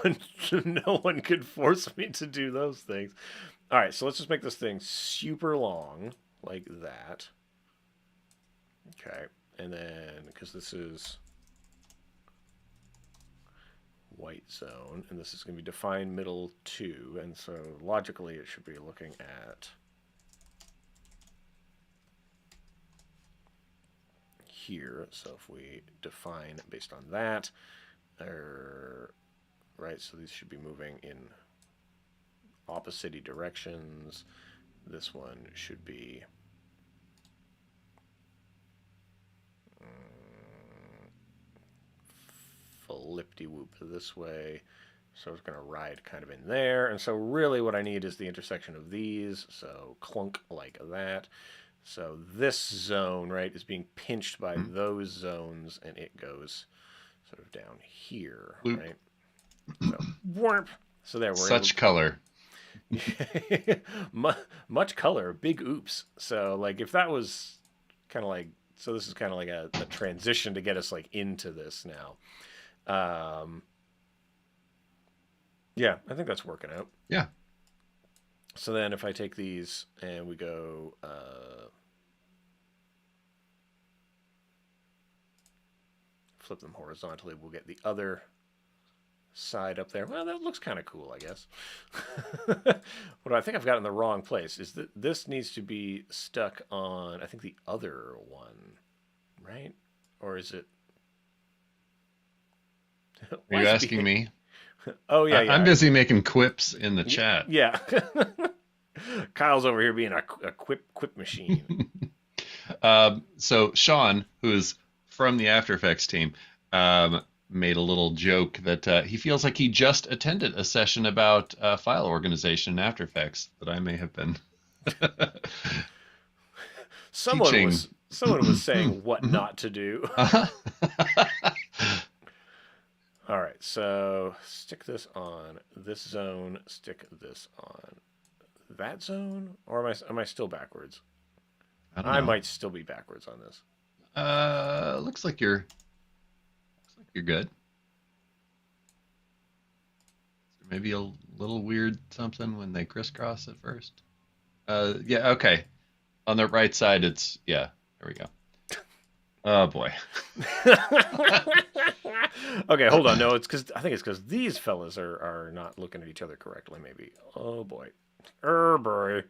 no one could force me to do those things. All right, so let's just make this thing super long, like that. Okay, and then because this is white zone, and this is going to be defined middle 2, and so logically it should be looking at here. So if we define based on that, right, so these should be moving in opposite directions. This one should be flip-de-whoop this way. So it's going to ride kind of in there. And so really what I need is the intersection of these. So clunk like that. So this zone, right, is being pinched by those zones, and it goes sort of down here, Loop. right? So warp. So there we're Such color. much color, big oops. So like if that was kind of like, so this is kind of like a transition to get us like into this now. Yeah, I think that's working out. Yeah. So then if I take these and we go flip them horizontally, we'll get the other side up there. Well, that looks kind of cool, I guess. What I think I've got in the wrong place is that this needs to be stuck on, I think, the other one, right? Or is it? Are you asking me? Oh, yeah, yeah. I'm busy making quips in the chat. Yeah. Kyle's over here being a quip machine. So Sean, who is from the After Effects team, made a little joke that he feels like he just attended a session about file organization in After Effects that I may have been Someone teaching. was saying what not to do. All right, so stick this on this zone, stick this on that zone, or am I still backwards? I don't know. I might still be backwards on this. Looks like you're good. Maybe a little weird something when they crisscross at first. Yeah, okay. On the right side, it's yeah. There we go. Oh boy. Okay, hold on. No, I think it's because these fellas are not looking at each other correctly. Maybe. Oh boy. Boy.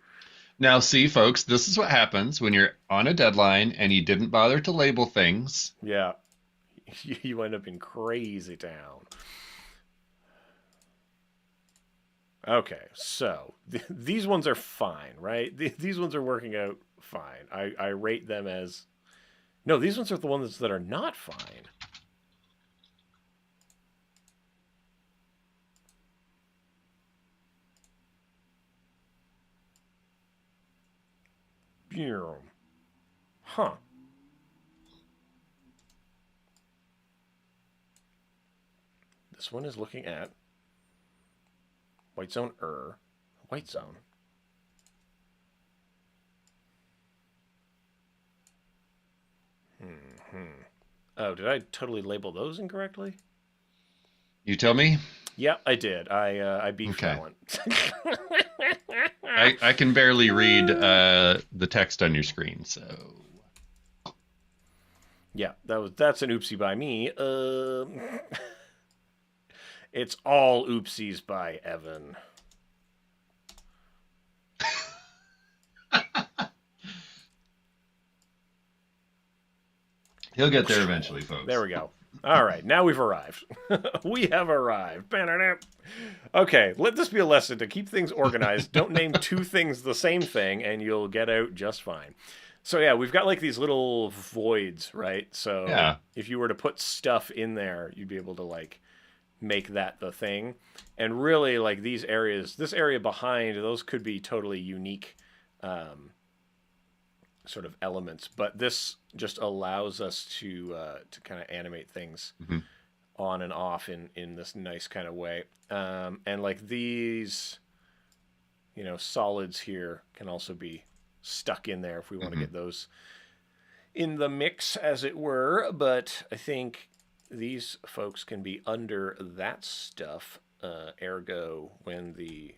Now, see, folks, this is what happens when you're on a deadline and you didn't bother to label things. Yeah, you end up in crazy town. Okay, so these ones are fine, right? These ones are working out fine. I rate them as... No, these ones are the ones that are not fine. Huh. This one is looking at white zone white zone. Oh, did I totally label those incorrectly? You tell me. Yeah, I did. I beefed that one. I can barely read the text on your screen, so yeah, that's an oopsie by me. It's all oopsies by Evan. He'll get there eventually, folks. There we go. All right, now we've arrived. We have arrived. Okay, let this be a lesson to keep things organized. Don't name two things the same thing, and you'll get out just fine. So yeah, we've got like these little voids, right? So Yeah. if you were to put stuff in there, you'd be able to like make that the thing. And really, like these areas, this area behind, those could be totally unique sort of elements. But this just allows us to kind of animate things on and off in this nice kind of way. And like these, solids here can also be stuck in there if we want to get those in the mix, as it were. But I think these folks can be under that stuff. Ergo, when the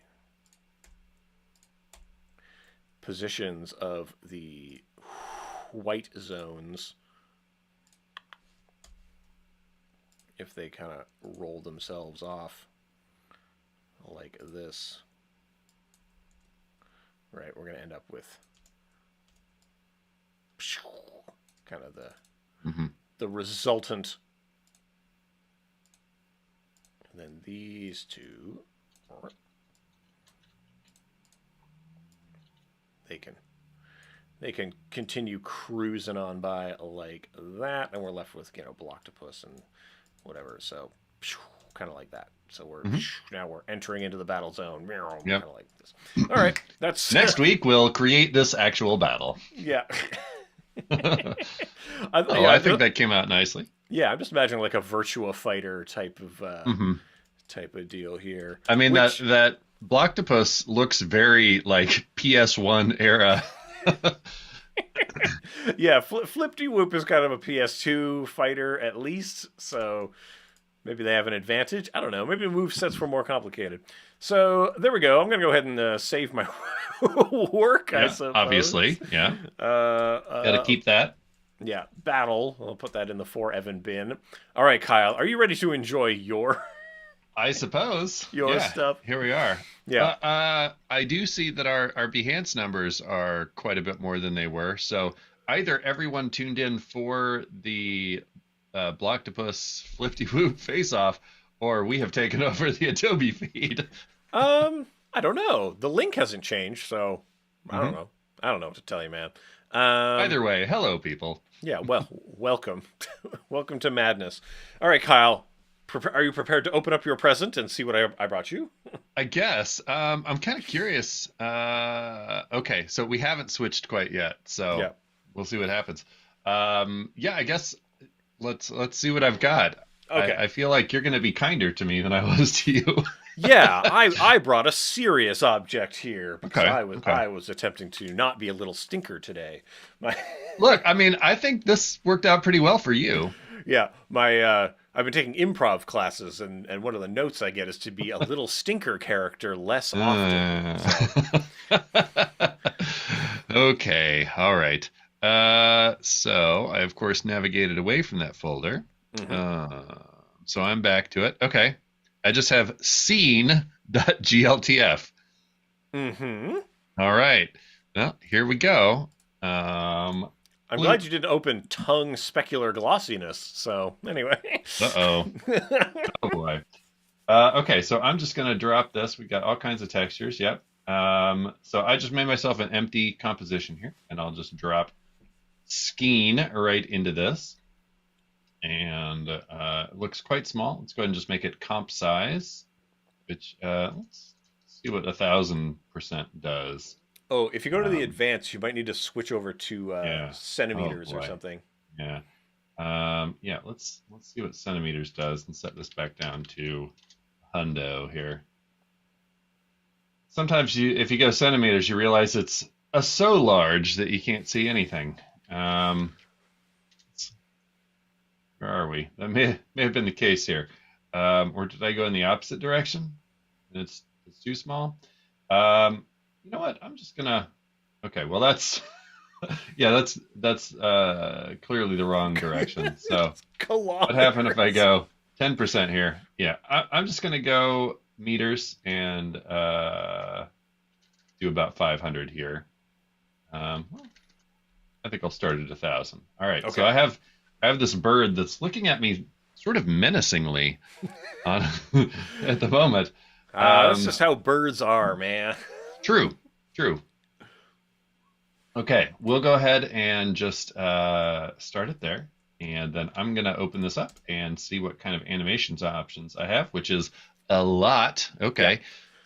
positions of the white zones, if they kind of roll themselves off like this, right, we're going to end up with kind of the resultant. And then these two, they can continue cruising on by like that, and we're left with Blocktopus and whatever. So kind of like that. So we're now we're entering into the battle zone. Kind of like this. All right, that's next week. We'll create this actual battle. Yeah. I think that came out nicely. Yeah, I'm just imagining like a Virtua Fighter type of deal here. I mean, that Blocktopus looks very like PS1 era. Yeah, Flip-de-Whoop is kind of a PS2 fighter at least, so maybe they have an advantage. I don't know. Maybe movesets were more complicated. So there we go. I'm going to go ahead and save my work, I suppose. Obviously, yeah. Got to keep that. Yeah, battle. I'll put that in the for Evan bin. All right, Kyle, are you ready to enjoy your... I suppose. Your stuff. Here we are. Yeah. I do see that our Behance numbers are quite a bit more than they were. So either everyone tuned in for the Blocktopus Flip-de-Whoop face-off, or we have taken over the Adobe feed. I don't know. The link hasn't changed, so I don't know. I don't know what to tell you, man. Either way, hello, people. Yeah, well, welcome. Welcome to madness. All right, Kyle. Are you prepared to open up your present and see what I brought you? I guess. I'm kind of curious. Okay, so we haven't switched quite yet, so we'll see what happens. I guess let's see what I've got. Okay. I feel like you're going to be kinder to me than I was to you. Yeah, I brought a serious object here because I was attempting to not be a little stinker today. Look, I mean, I think this worked out pretty well for you. Yeah, I've been taking improv classes, and one of the notes I get is to be a little stinker character less often. Okay, all right. So I, of course, navigated away from that folder. So I'm back to it. Okay. I just have scene.gltf. All right. Well, here we go. I'm glad you didn't open tongue specular glossiness. So anyway. Uh-oh. Oh boy. Okay, so I'm just going to drop this. We got all kinds of textures. Yep. So I just made myself an empty composition here, and I'll just drop Skeen right into this. And it looks quite small. Let's go ahead and just make it comp size, which let's see what 1000% does. Oh, if you go to the advanced, you might need to switch over to centimeters or something. Yeah. Let's see what centimeters does and set this back down to hundo here. Sometimes if you go centimeters, you realize it's so large that you can't see anything. Where are we? That may have been the case here. Or did I go in the opposite direction? It's too small. You know what? I'm just gonna. Okay, well that's that's clearly the wrong direction. So what happened if I go 10% here. Yeah, I'm just gonna go meters and do about 500 here. Well, I think I'll start at 1,000. All right, so Okay. I have this bird that's looking at me sort of menacingly on at the moment. That's Um, just how birds are, man. true, true. Okay, we'll go ahead and just start it there. And then I'm going to open this up and see what kind of animations options I have, which is a lot. Yeah. Okay,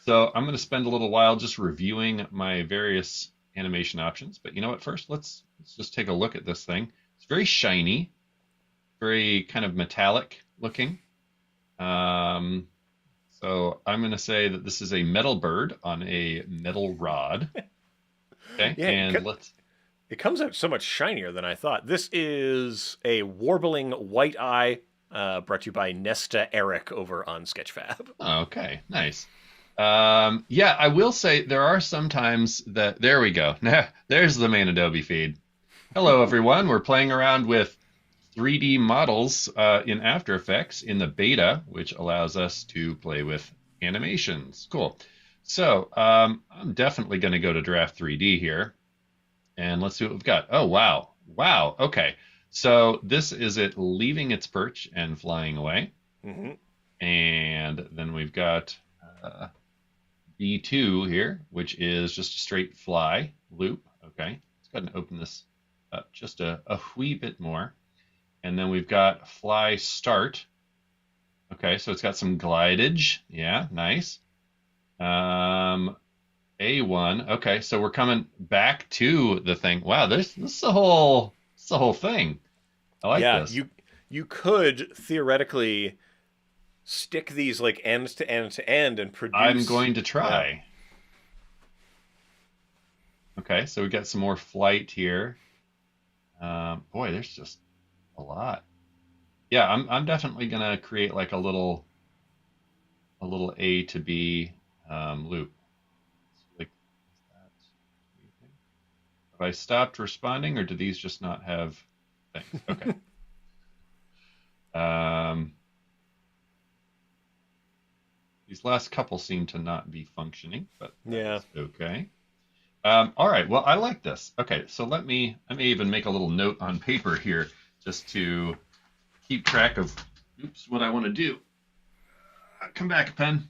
so I'm going to spend a little while just reviewing my various animation options. But you know what? First, let's just take a look at this thing. It's very shiny, very kind of metallic looking. Um, so I'm going to say that this is a metal bird on a metal rod. Okay, Yeah, and let's. it comes out so much shinier than I thought. This is a warbling white eye, brought to you by Nesta Eric over on Sketchfab. Okay, nice. Yeah, I will say there are some times that there we go. There's the main Adobe feed. Hello, everyone. We're playing around with 3D models in After Effects in the beta, which allows us to play with animations. Cool. So I'm definitely going to go to Draft 3D here, and let's see what we've got. Oh, wow. Wow. Okay. So this is it leaving its perch and flying away. Mm-hmm. And then we've got uh, B2 here, which is just a straight fly loop. Okay, let's go ahead and open this up just a wee bit more. And then we've got fly start. Okay, so it's got some glidage. Yeah, nice. A1. Okay, so we're coming back to the thing. Wow, this is the whole thing. I like Yeah, this. you could theoretically stick these like end to end to end and I'm produce. going to Yeah. try. Okay, so we got some more flight here. Boy, there's just a lot. Yeah, I'm definitely gonna create like a little A to B loop. Like, is that anything? Have I stopped responding, or do these just not have things? Okay. Um, these last couple seem to not be functioning, but that Yeah. is okay. All right. Well, I like this. Okay, so I may even make a little note on paper here just to keep track of, oops, what I want to do. Come back, pen.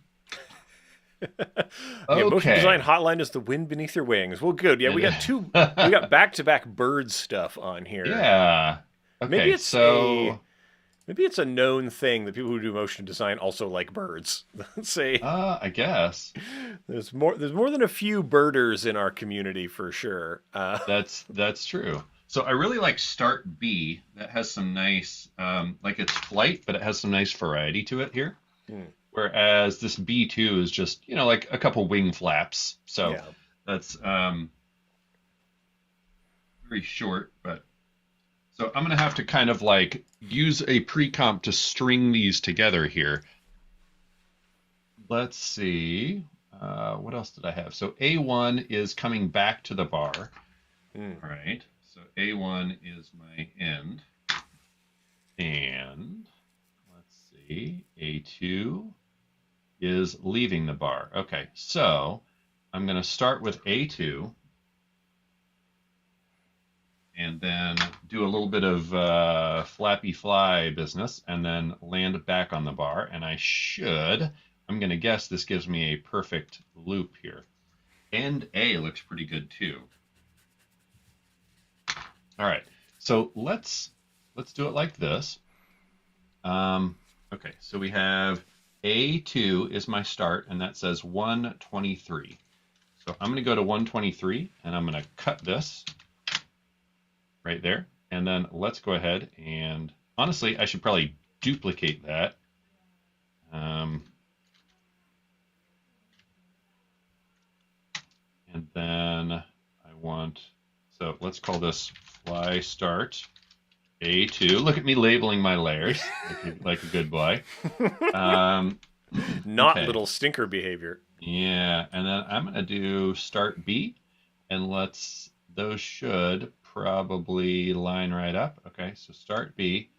Yeah, motion design Okay. hotline is the wind beneath your wings. Well, good. Yeah, It we got is. two. We got back to back bird stuff on here. Yeah. Maybe Okay. it's a So, maybe it's a known thing that people who do motion design also like birds. Let's say I guess there's more than a few birders in our community for sure. that's true. So I really like Start B. That has some nice, like it's flight, but it has some nice variety to it here. Hmm, Whereas this B2 is just, like a couple wing flaps. So yeah. that's very short, but so I'm gonna have to kind of like use a pre-comp to string these together here. Let's see. What else did I have? So A1 is coming back to the bar. Hmm. All right. So A1 is my end. And let's see. A2 is leaving the bar. Okay. So I'm going to start with A2 and then do a little bit of flappy fly business and then land back on the bar. And I'm going to guess this gives me a perfect loop here. And A looks pretty good too. All right, so let's do it like this. Okay, so we have A2 is my start, and that says 123. So I'm going to go to 123, and I'm going to cut this right there. And then let's go ahead and, honestly, I should probably duplicate that. And then I want, so let's call this fly start A2. Look at me labeling my layers like a good boy. Not Okay. little stinker behavior. Yeah, and then I'm gonna do start B, and those should probably line right up. Okay, so start B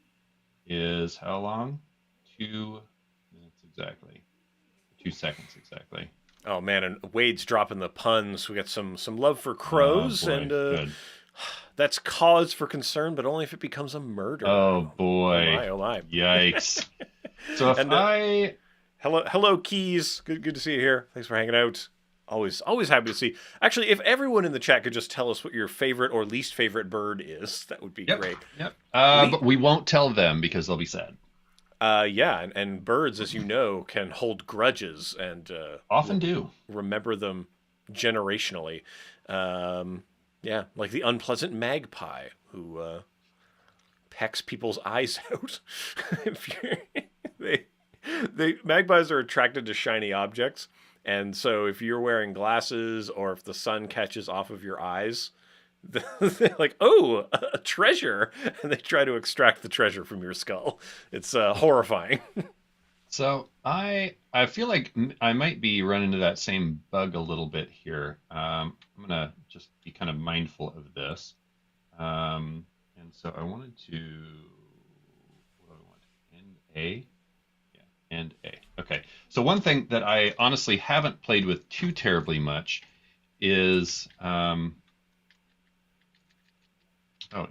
is how long? 2 minutes exactly. 2 seconds exactly. Oh man, and Wade's dropping the puns. We got some love for Oh crows, boy, and good. that's cause for concern, but only if it becomes a murder. Oh Oh boy, my, oh my. yikes. So if And I hello, Keys. Good to see you here. Thanks for hanging out. Always happy to see. Actually, if everyone in the chat could just tell us what your favorite or least favorite bird is, that would be Yep, great. yep. But we won't tell them because they'll be sad. Yeah, and birds, as you know, can hold grudges and Often do. remember them generationally. Yeah, like the unpleasant magpie who pecks people's eyes out. If magpies are attracted to shiny objects, and so if you're wearing glasses or if the sun catches off of your eyes, they're like, "Oh, a treasure!" and they try to extract the treasure from your skull. It's horrifying. So I feel like I might be running into that same bug a little bit here. I'm gonna just be kind of mindful of this. And so I wanted to, what do I want? End A? Yeah, end A. Okay. So one thing that I honestly haven't played with too terribly much is, oh,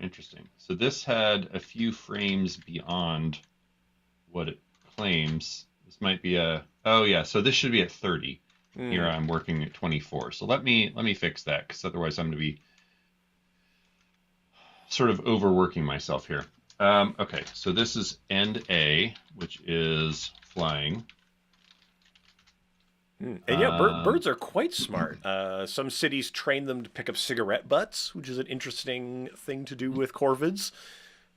interesting. So this had a few frames beyond what it claims. This might be oh yeah, so this should be at 30. Here I'm working at 24. So let me fix that, because otherwise I'm going to be sort of overworking myself here. Okay, so this is end A, which is flying. And yeah, birds are quite smart. Some cities train them to pick up cigarette butts, which is an interesting thing to do with corvids.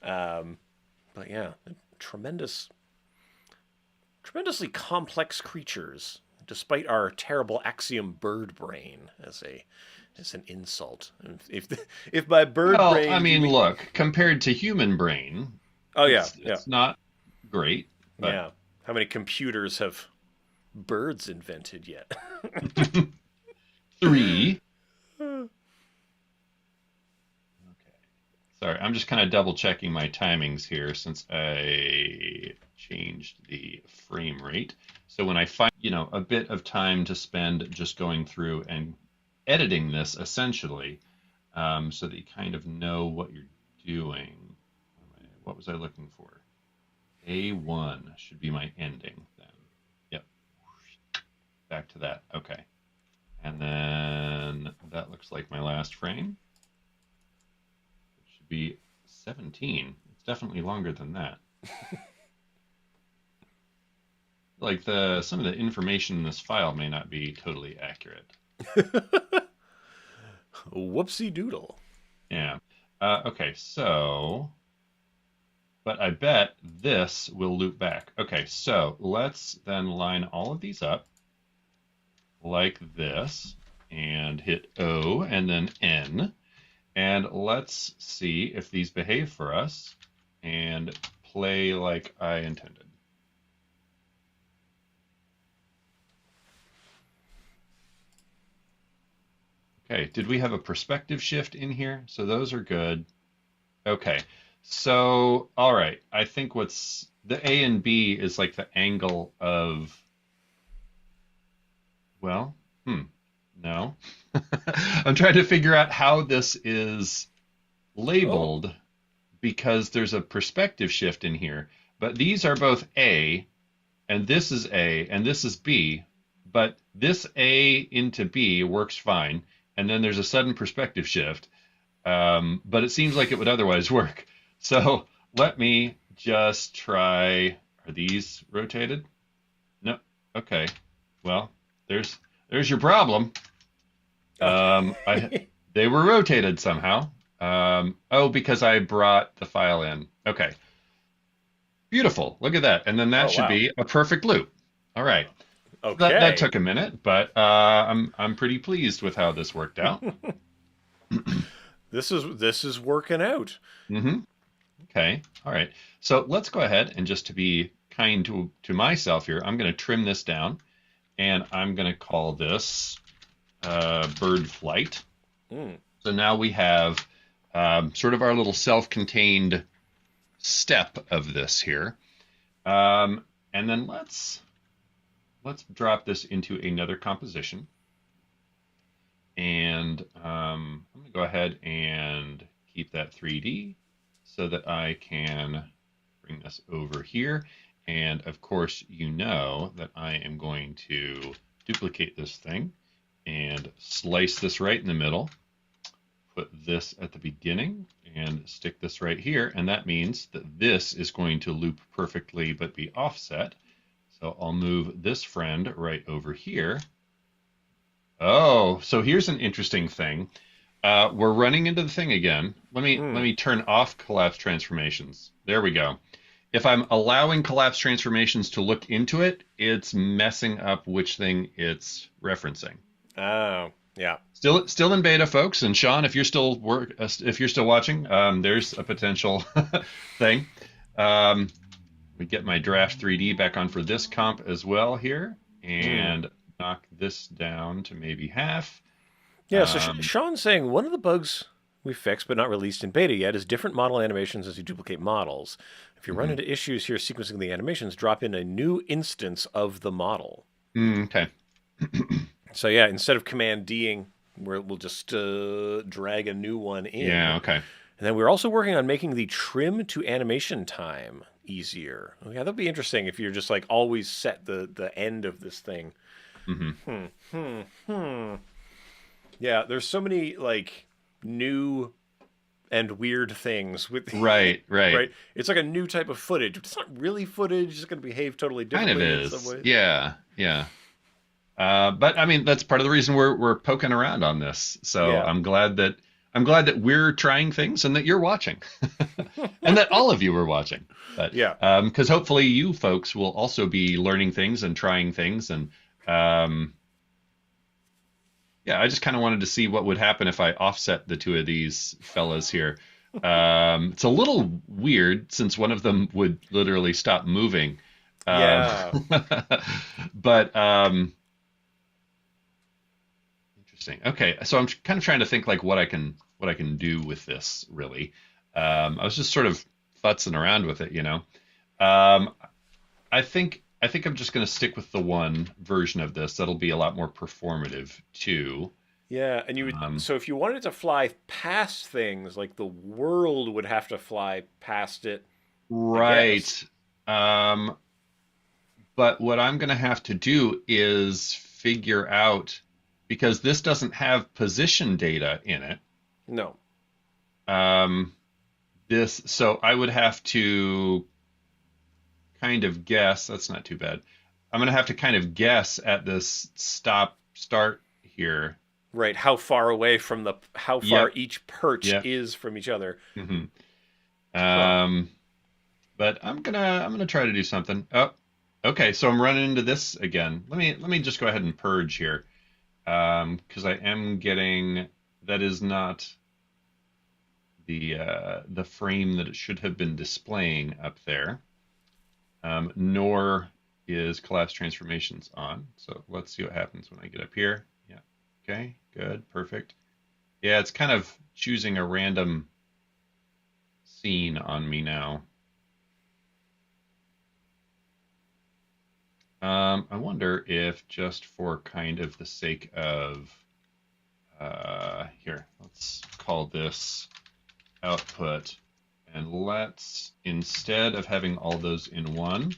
But yeah, tremendously complex creatures, despite our terrible axiom bird brain as an insult. If by bird brain, I mean, look, compared to human brain, oh yeah, it's not great. But... Yeah, how many computers have birds invented yet? 3. Okay. Sorry, I'm just kind of double checking my timings here since I changed the frame rate. So when I find, a bit of time to spend just going through and editing this essentially, so that you kind of know what you're doing. What was I looking for? A1 should be my ending then. Yep. Back to that. Okay. And then that looks like my last frame. It should be 17. It's definitely longer than that. Like some of the information in this file may not be totally accurate. Whoopsie doodle. Yeah. Okay, so... But I bet this will loop back. Okay, so let's then line all of these up like this and hit O and then N. And let's see if these behave for us and play like I intended. Okay, did we have a perspective shift in here? So those are good. Okay, so, all right, I think what's the A and B is like the angle of, well, no. I'm trying to figure out how this is labeled because there's a perspective shift in here. But these are both A, and this is A, and this is B. But this A into B works fine. And then there's a sudden perspective shift. But it seems like it would otherwise work. So let me just try. Are these rotated? No. Okay. Well, there's your problem. They were rotated somehow. Because I brought the file in. Okay. Beautiful. Look at that. And then that should be a perfect loop. All right. Okay. That took a minute, but I'm pretty pleased with how this worked out. This is working out. Mm-hmm. Okay. All right. So let's go ahead and just to be kind to myself here, I'm going to trim this down, and I'm going to call this bird flight. So now we have sort of our little self-contained step of this here. And then let's drop this into another composition. And I'm going to go ahead and keep that 3D so that I can bring this over here. And of course, you know that I am going to duplicate this thing and slice this right in the middle, put this at the beginning, and stick this right here. And that means that this is going to loop perfectly but be offset. So I'll move this friend right over here. Oh, so here's an interesting thing. We're running into the thing again. Let me turn off collapse transformations. There we go. If I'm allowing collapse transformations to look into it, it's messing up which thing it's referencing. Oh, yeah. Still in beta, folks. And Sean, if you're still watching, there's a potential thing. We get my draft 3D back on for this comp as well here, and knock this down to maybe half. Yeah, so Sean's saying one of the bugs we fixed but not released in beta yet is different model animations as you duplicate models. If you run into issues here sequencing the animations, drop in a new instance of the model. Okay. So yeah, instead of Command D'ing, we'll just drag a new one in. Yeah, okay. And then we're also working on making the trim to animation time easier. Oh, yeah, that'd be interesting if you're just like always set the end of this thing. Yeah, there's so many like new and weird things with right. It's like a new type of footage. It's not really footage. It's going to behave totally differently. Kind of in is. some ways. Yeah. But I mean, that's part of the reason we're poking around on this. So Yeah. I'm glad that we're trying things and that you're watching, and that all of you are watching. But yeah, because hopefully you folks will also be learning things and trying things, and yeah, I just kind of wanted to see what would happen if I offset the two of these fellas here. It's a little weird since one of them would literally stop moving. yeah. But interesting. Okay, so I'm kind of trying to think like what I can do with this really. I was just sort of futzing around with it, you know. I think I'm just going to stick with the one version of this. That'll be a lot more performative too. Yeah, and you would so if you wanted it to fly past things, like the world would have to fly past it. Right. But what I'm going to have to do is figure out, because this doesn't have position data in it. No. So I would have to kind of guess. That's not too bad. I'm going to have to kind of guess at this start here. Right, how far away from how far each perch is from each other. But I'm gonna try to do something. Oh, okay. So I'm running into this again. Let me just go ahead and purge here, because I am getting that is not the frame that it should have been displaying up there. Nor is collapse transformations on. So let's see what happens when I get up here. Yeah. Okay. Good. Perfect. Yeah, it's kind of choosing a random scene on me now. I wonder if just for kind of the sake of here, let's call this output, and let's, instead of having all those in one,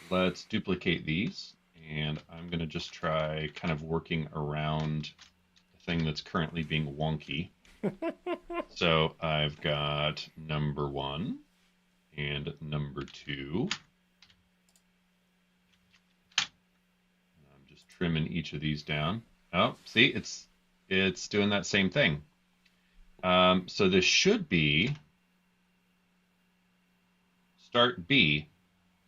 let's duplicate these, and I'm going to just try kind of working around the thing that's currently being wonky. So I've got number 1 and number 2. I'm just trimming each of these down. Oh, see, it's doing that same thing. So this should be start B.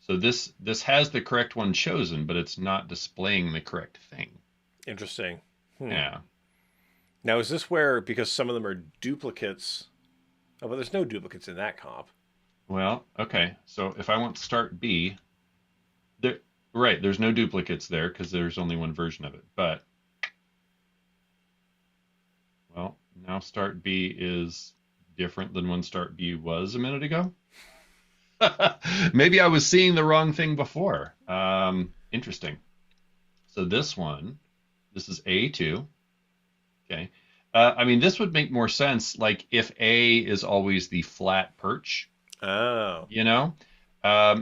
So this has the correct one chosen, but it's not displaying the correct thing. Interesting. Yeah. Now, is this where, because some of them are duplicates? Oh, but there's no duplicates in that comp. Well, okay. So if I want start B, right, there's no duplicates there because there's only one version of it. But, well, now start B is different than when start B was a minute ago. Maybe I was seeing the wrong thing before. Interesting. So this is A2. Okay. I mean, this would make more sense, like if A is always the flat perch, Oh. you know?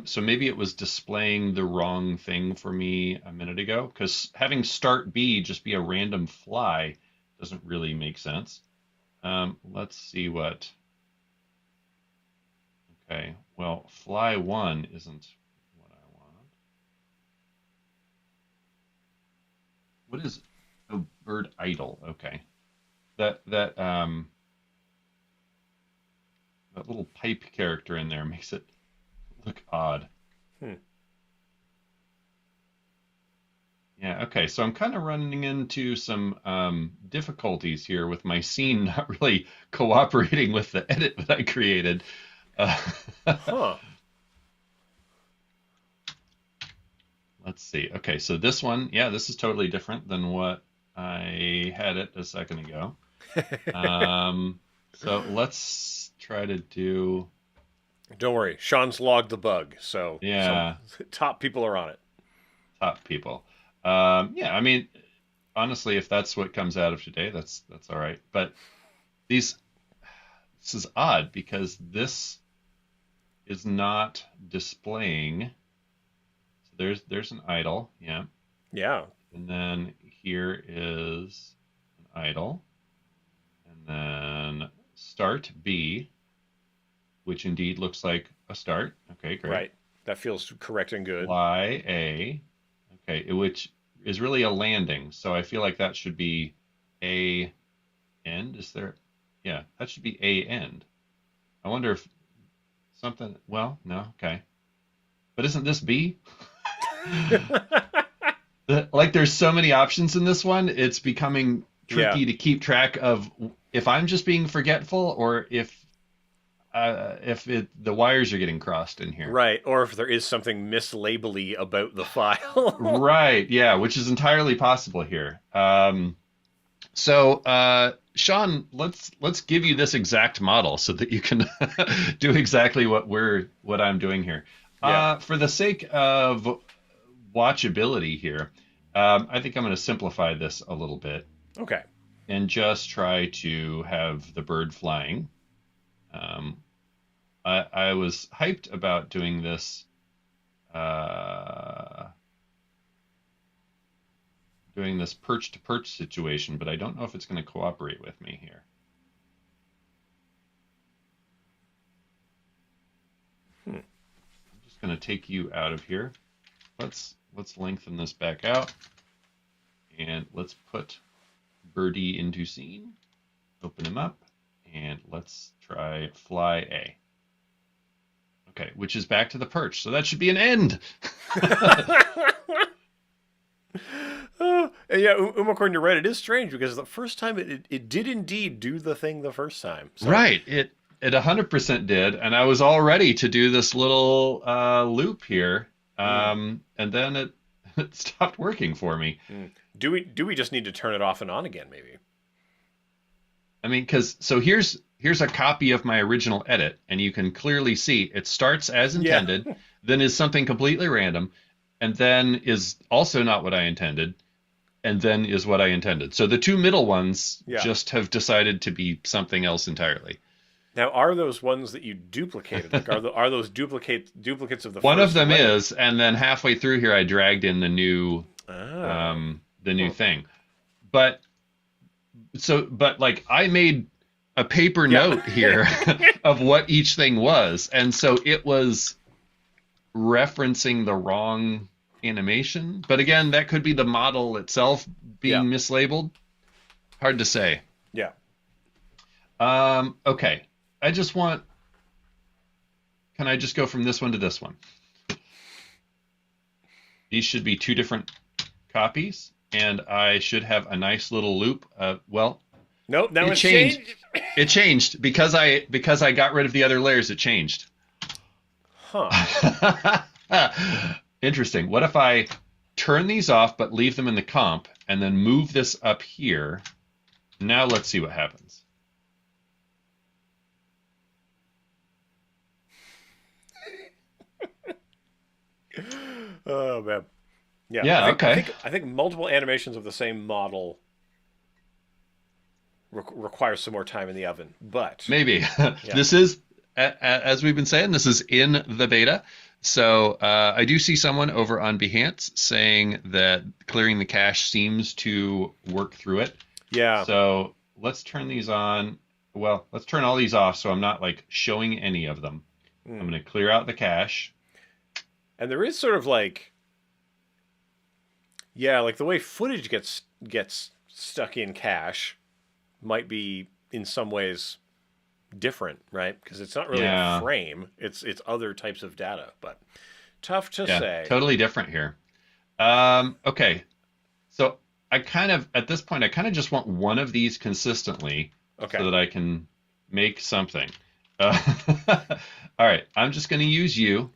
So maybe it was displaying the wrong thing for me a minute ago, because having start B just be a random fly doesn't really make sense. Let's see what. Okay, well, fly one isn't what I want. What is, oh, bird idle? Okay, that that little pipe character in there makes it look odd. Hmm. Yeah, okay, so I'm kind of running into some difficulties here with my scene not really cooperating with the edit that I created. Uh, Huh. let's see. Okay, so this one, yeah, this is totally different than what I had it a second ago. So let's try to do, Don't worry, Sean's logged the bug, so some yeah, top people are on it. top people. Yeah, I mean, honestly, if that's what comes out of today, that's all right. But these, this is odd because this is not displaying. So there's an idle, yeah, Yeah. and then here is an idle, and then start B, which indeed looks like a start. Okay, great. Right. That feels correct and good. Fly A, okay, which is really a landing. So I feel like that should be A end. Is there? Yeah, that should be A end. I wonder if something. Well, no, okay. But isn't this B? Like there's so many options in this one, it's becoming Yeah. tricky to keep track of if I'm just being forgetful or if the wires are getting crossed in here. Right. Or if there is something mislabely about the file. Right, yeah, which is entirely possible here. So, Sean, let's give you this exact model so that you can do exactly what I'm doing here. Yeah. For the sake of watchability here, I think I'm going to simplify this a little bit Okay. and just try to have the bird flying. Um, I was hyped about doing this, uh, doing this perch to perch situation, but I don't know if it's going to cooperate with me here. Hmm. I'm just going to take you out of here. Let's lengthen this back out, and let's put Birdie into scene. Open him up, and let's try fly A. Okay, which is back to the perch, so that should be an end. Yeah, according to Reddit, it is strange because the first time it did indeed do the thing the first time. So, Right, it 100% did, and I was all ready to do this little loop here, mm, and then it stopped working for me. do we just need to turn it off and on again? Maybe. I mean, because so here's a copy of my original edit, and you can clearly see it starts as Yeah. intended, then is something completely random, and then is also not what I intended, and then is what I intended. So the two middle ones Yeah. just have decided to be something else entirely. Now, are those ones that you duplicated? Like, are those duplicates of the One of first them layer? is, and then halfway through here, I dragged in Oh. the new Hmm. thing. But but like I made a paper Yeah. note here of what each thing was, and so it was referencing the wrong animation. But again, that could be the model itself Yeah. being mislabeled. Hard to say. Yeah. Okay. I just want. Can I just go from this one to this one? These should be two different copies, and I should have a nice little loop. Well, Nope. Now it it's changed. changed. It changed because I got rid of the other layers. It changed. Huh. Interesting. What if I turn these off but leave them in the comp and then move this up here? Now let's see what happens. Oh man. Yeah, Yeah. Okay. I think multiple animations of the same model requires some more time in the oven. But Maybe yeah, this is, as we've been saying, this is in the beta. So I do see someone over on Behance saying that clearing the cache seems to work through it. yeah. So let's turn these on. Well, let's turn all these off so I'm not like showing any of them. I'm Mm. going to clear out the cache. And there is sort of like, yeah, like the way footage gets stuck in cache might be in some ways different, right? Because it's not really a Yeah. frame; it's other types of data. But tough to Yeah. say. Totally different here. Okay. So I kind of, at this point, I kind of just want one of these consistently Okay. so that I can make something. Uh, all right, I'm just going to use you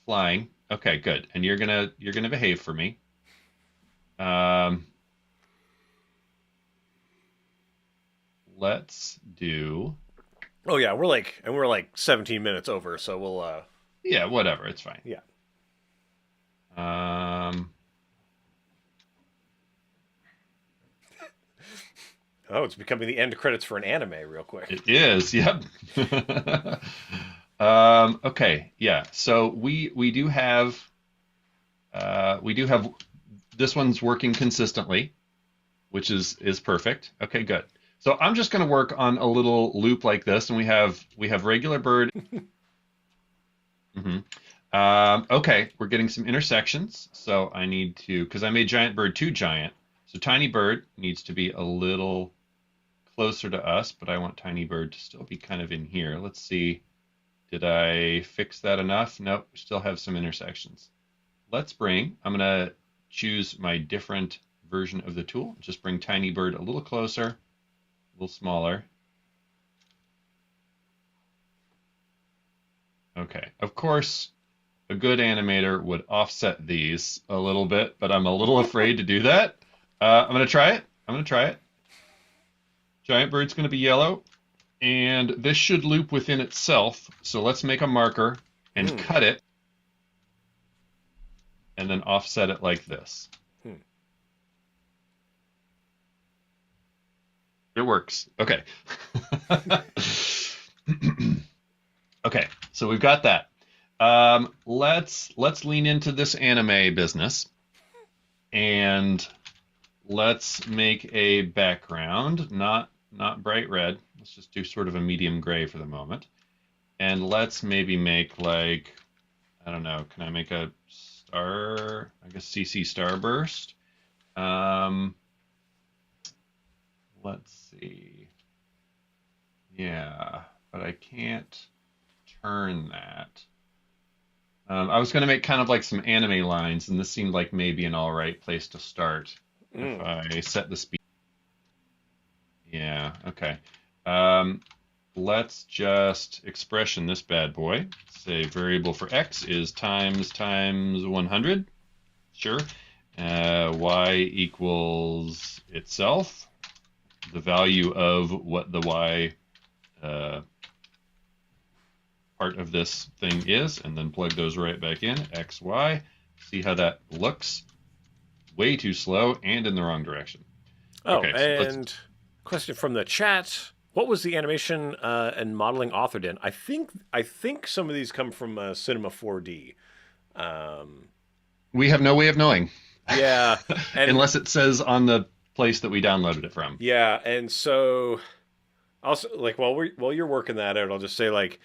flying. Okay, good. And you're gonna behave for me. Um, let's do. Oh yeah, we're like 17 minutes over, so we'll Yeah, whatever. It's fine. yeah. Um, Oh, it's becoming the end credits for an anime real quick. it is. Yep. Okay. Yeah. So we do have this one's working consistently, which is perfect. Okay, good. So I'm just going to work on a little loop like this, and we have regular bird. hmm okay, we're getting some intersections. So I need to, because I made giant bird too giant. So tiny bird needs to be a little closer to us, but I want tiny bird to still be kind of in here. Let's see. Did I fix that enough? Nope, we still have some intersections. I'm going to choose my different version of the tool. Just bring tiny bird a little closer, a little smaller. Okay, of course, a good animator would offset these a little bit, but I'm a little afraid to do that. I'm going to try it. I'm going to try it. Giant bird's going to be yellow, and this should loop within itself. So let's make a marker and Hmm. cut it, and then offset it like this. Hmm. It works. Okay. Okay, so we've got that. Let's lean into this anime business, and let's make a background, not bright red. Let's just do sort of a medium gray for the moment, and let's maybe make like, I don't know. Can I make a star? I guess CC starburst. Um, let's see. Yeah, but I can't turn that. I was going to make kind of like some anime lines, and this seemed like maybe an all right place to start. If Hmm. I set the speed. Yeah, okay. Um, let's just expression this bad boy. Say variable for x is times 100. Sure. Y equals itself, the value of what the y uh, part of this thing is, and then plug those right back in, x, y. See how that looks? Way too slow and in the wrong direction. Oh, Okay, so let's. and question from the chat: what was the animation and modeling authored in? I think some of these come from Cinema 4D. Um, We have no way of knowing yeah, and unless it says on the place that we downloaded it from. yeah, and so also like while you're working that out, I'll just say like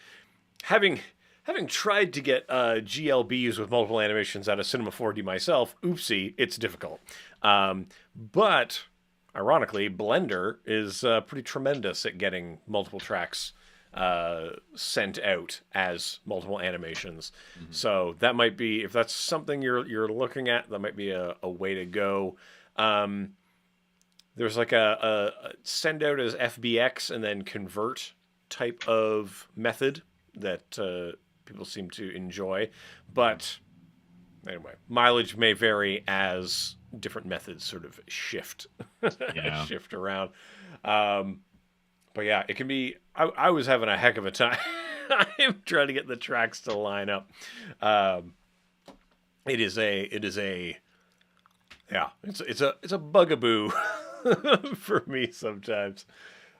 having having tried to get GLBs with multiple animations out of Cinema 4D myself, oopsie, it's difficult. But ironically, Blender is pretty tremendous at getting multiple tracks sent out as multiple animations. Mm-hmm. So that might be, if that's something you're looking at, that might be a way to go. Um, there's like a send out as FBX and then convert type of method that people seem to enjoy. But anyway, mileage may vary as different methods sort of shift Yeah. shift around. Um, but yeah, it can be. I was having a heck of a time. I'm trying to get the tracks to line up. Um, Yeah, it's a bugaboo for me sometimes.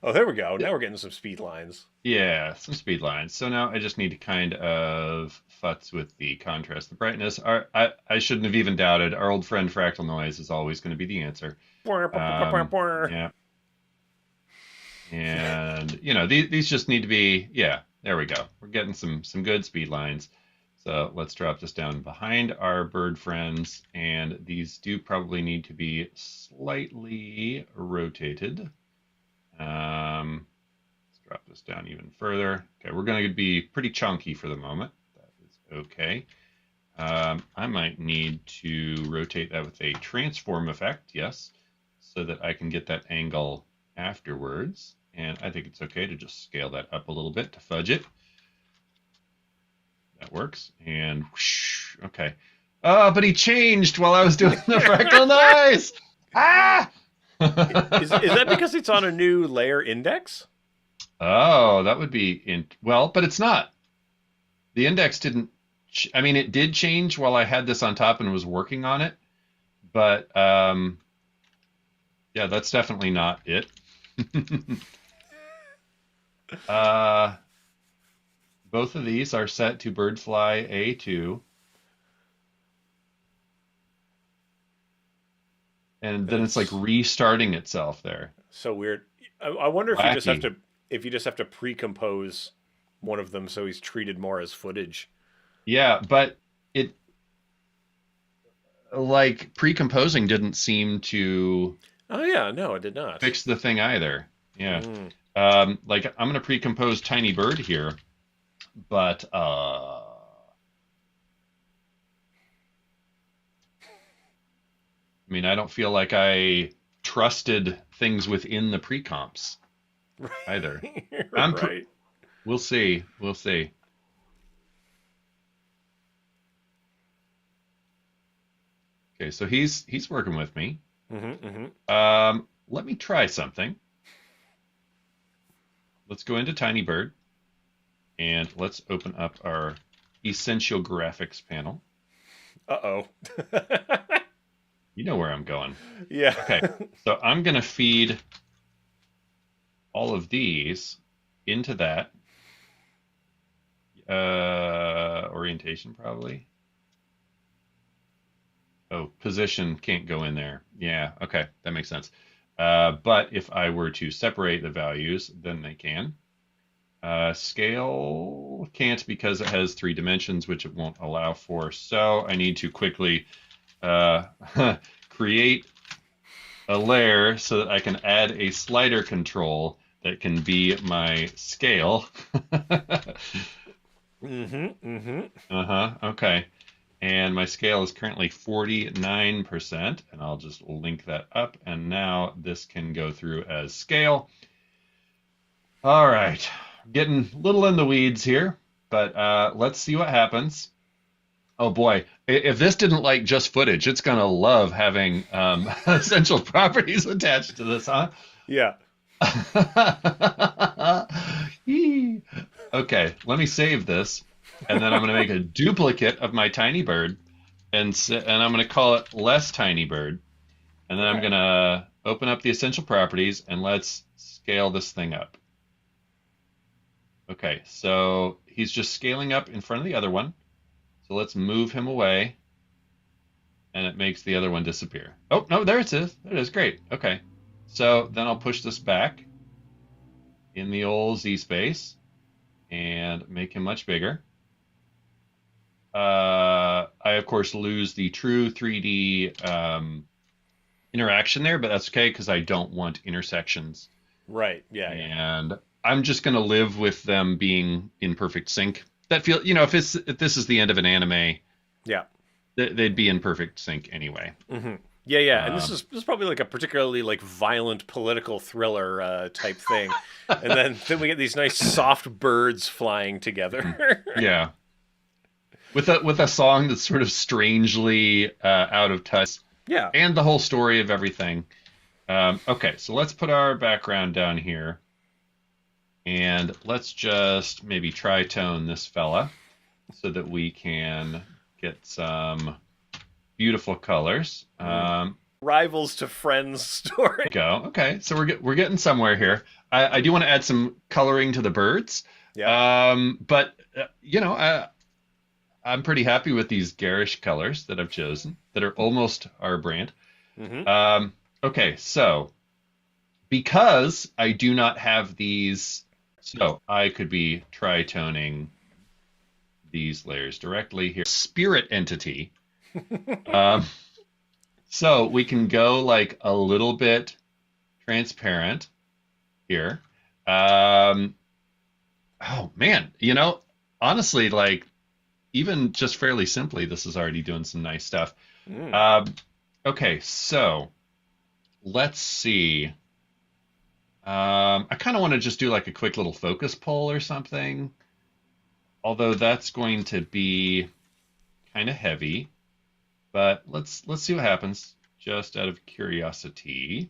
Oh, there we go. Now we're getting some speed lines. Yeah, some speed lines. So now I just need to kind of futz with the contrast, the brightness. I shouldn't have even doubted. Our old friend fractal noise is always going to be the answer. Yeah, and these just need to be. Yeah, there we go. We're getting some good speed lines. So let's drop this down behind our bird friends, and these do probably need to be slightly rotated. Let's drop this down even further. Okay, we're going to be pretty chunky for the moment. That is okay. I might need to rotate that with a transform effect, yes, so that I can get that angle afterwards. And I think it's okay to just scale that up a little bit to fudge it. That works. And whoosh, okay. Oh, but he changed while I was doing the fractal noise. Ah! Is that because it's on a new layer index? Oh, that would be well, but it's not. The index didn't. I mean, it did change while I had this on top and was working on it, but yeah, that's definitely not it. Both of these are set to birdfly A2. And then it's like restarting itself there. So weird. I wonder if Wacky. you just have to pre-compose one of them so he's treated more as footage. Yeah, but it like pre-composing didn't seem to Oh yeah, no, it did not fix the thing either. Yeah. Like I'm gonna pre-compose Tiny Bird here, but I mean I don't feel like I trusted things within the pre-comps either. Right. We'll see. We'll see. Okay, so he's working with me. Let me try something. Let's go into Tiny Bird and let's open up our Essential Graphics panel. Uh-oh. You know where I'm going. Yeah. Okay, so I'm going to feed all of these into that orientation probably. Oh, position can't go in there. Yeah, okay, that makes sense. But if I were to separate the values, then they can. Scale can't because it has 3 dimensions, which it won't allow for. So I need to quickly create a layer so that I can add a slider control that can be my scale. Okay. And my scale is currently 49%, and I'll just link that up, and now this can go through as scale. All right, getting a little in the weeds here, but let's see what happens. Oh boy, if this didn't like just footage, it's gonna love having essential properties attached to this, huh? Yeah. Okay, let me save this. And then I'm going to make a duplicate of my Tiny Bird, and I'm going to call it less Tiny Bird. And then I'm going to open up the essential properties, and let's scale this thing up. Okay, so he's just scaling up in front of the other one. So let's move him away, and it makes the other one disappear. Oh, no, there it is. There it is. Great. Okay, so then I'll push this back in the old Z space and make him much bigger. I, of course, lose the true 3D interaction there, but that's okay because I don't want intersections. Right, yeah. And I'm just going to live with them being in perfect sync. That feel, if this is the end of an anime, yeah, they'd be in perfect sync anyway. Yeah. And this is probably like a particularly like violent political thriller type thing. And then we get these nice soft birds flying together. Yeah. With a song that's sort of strangely out of touch. Yeah. And the whole story of everything. Okay, so let's put our background down here. And let's maybe tritone this fella so that we can get some beautiful colors. Rivals to friends story. Go. Okay, so we're getting somewhere here. I do want to add some coloring to the birds, Yeah. but I'm pretty happy with these garish colors that I've chosen that are almost our brand. Hmm. Okay, so because I do not have these, so I could be tritoning these layers directly here. Spirit entity. Um, so we can go like a little bit transparent here. Um, oh man, honestly, like even just fairly simply, this is already doing some nice stuff. Mm. Um, okay, so let's see. I kind of want to just do like a quick little focus pull or something, although that's going to be kind of heavy. But let's see what happens, just out of curiosity.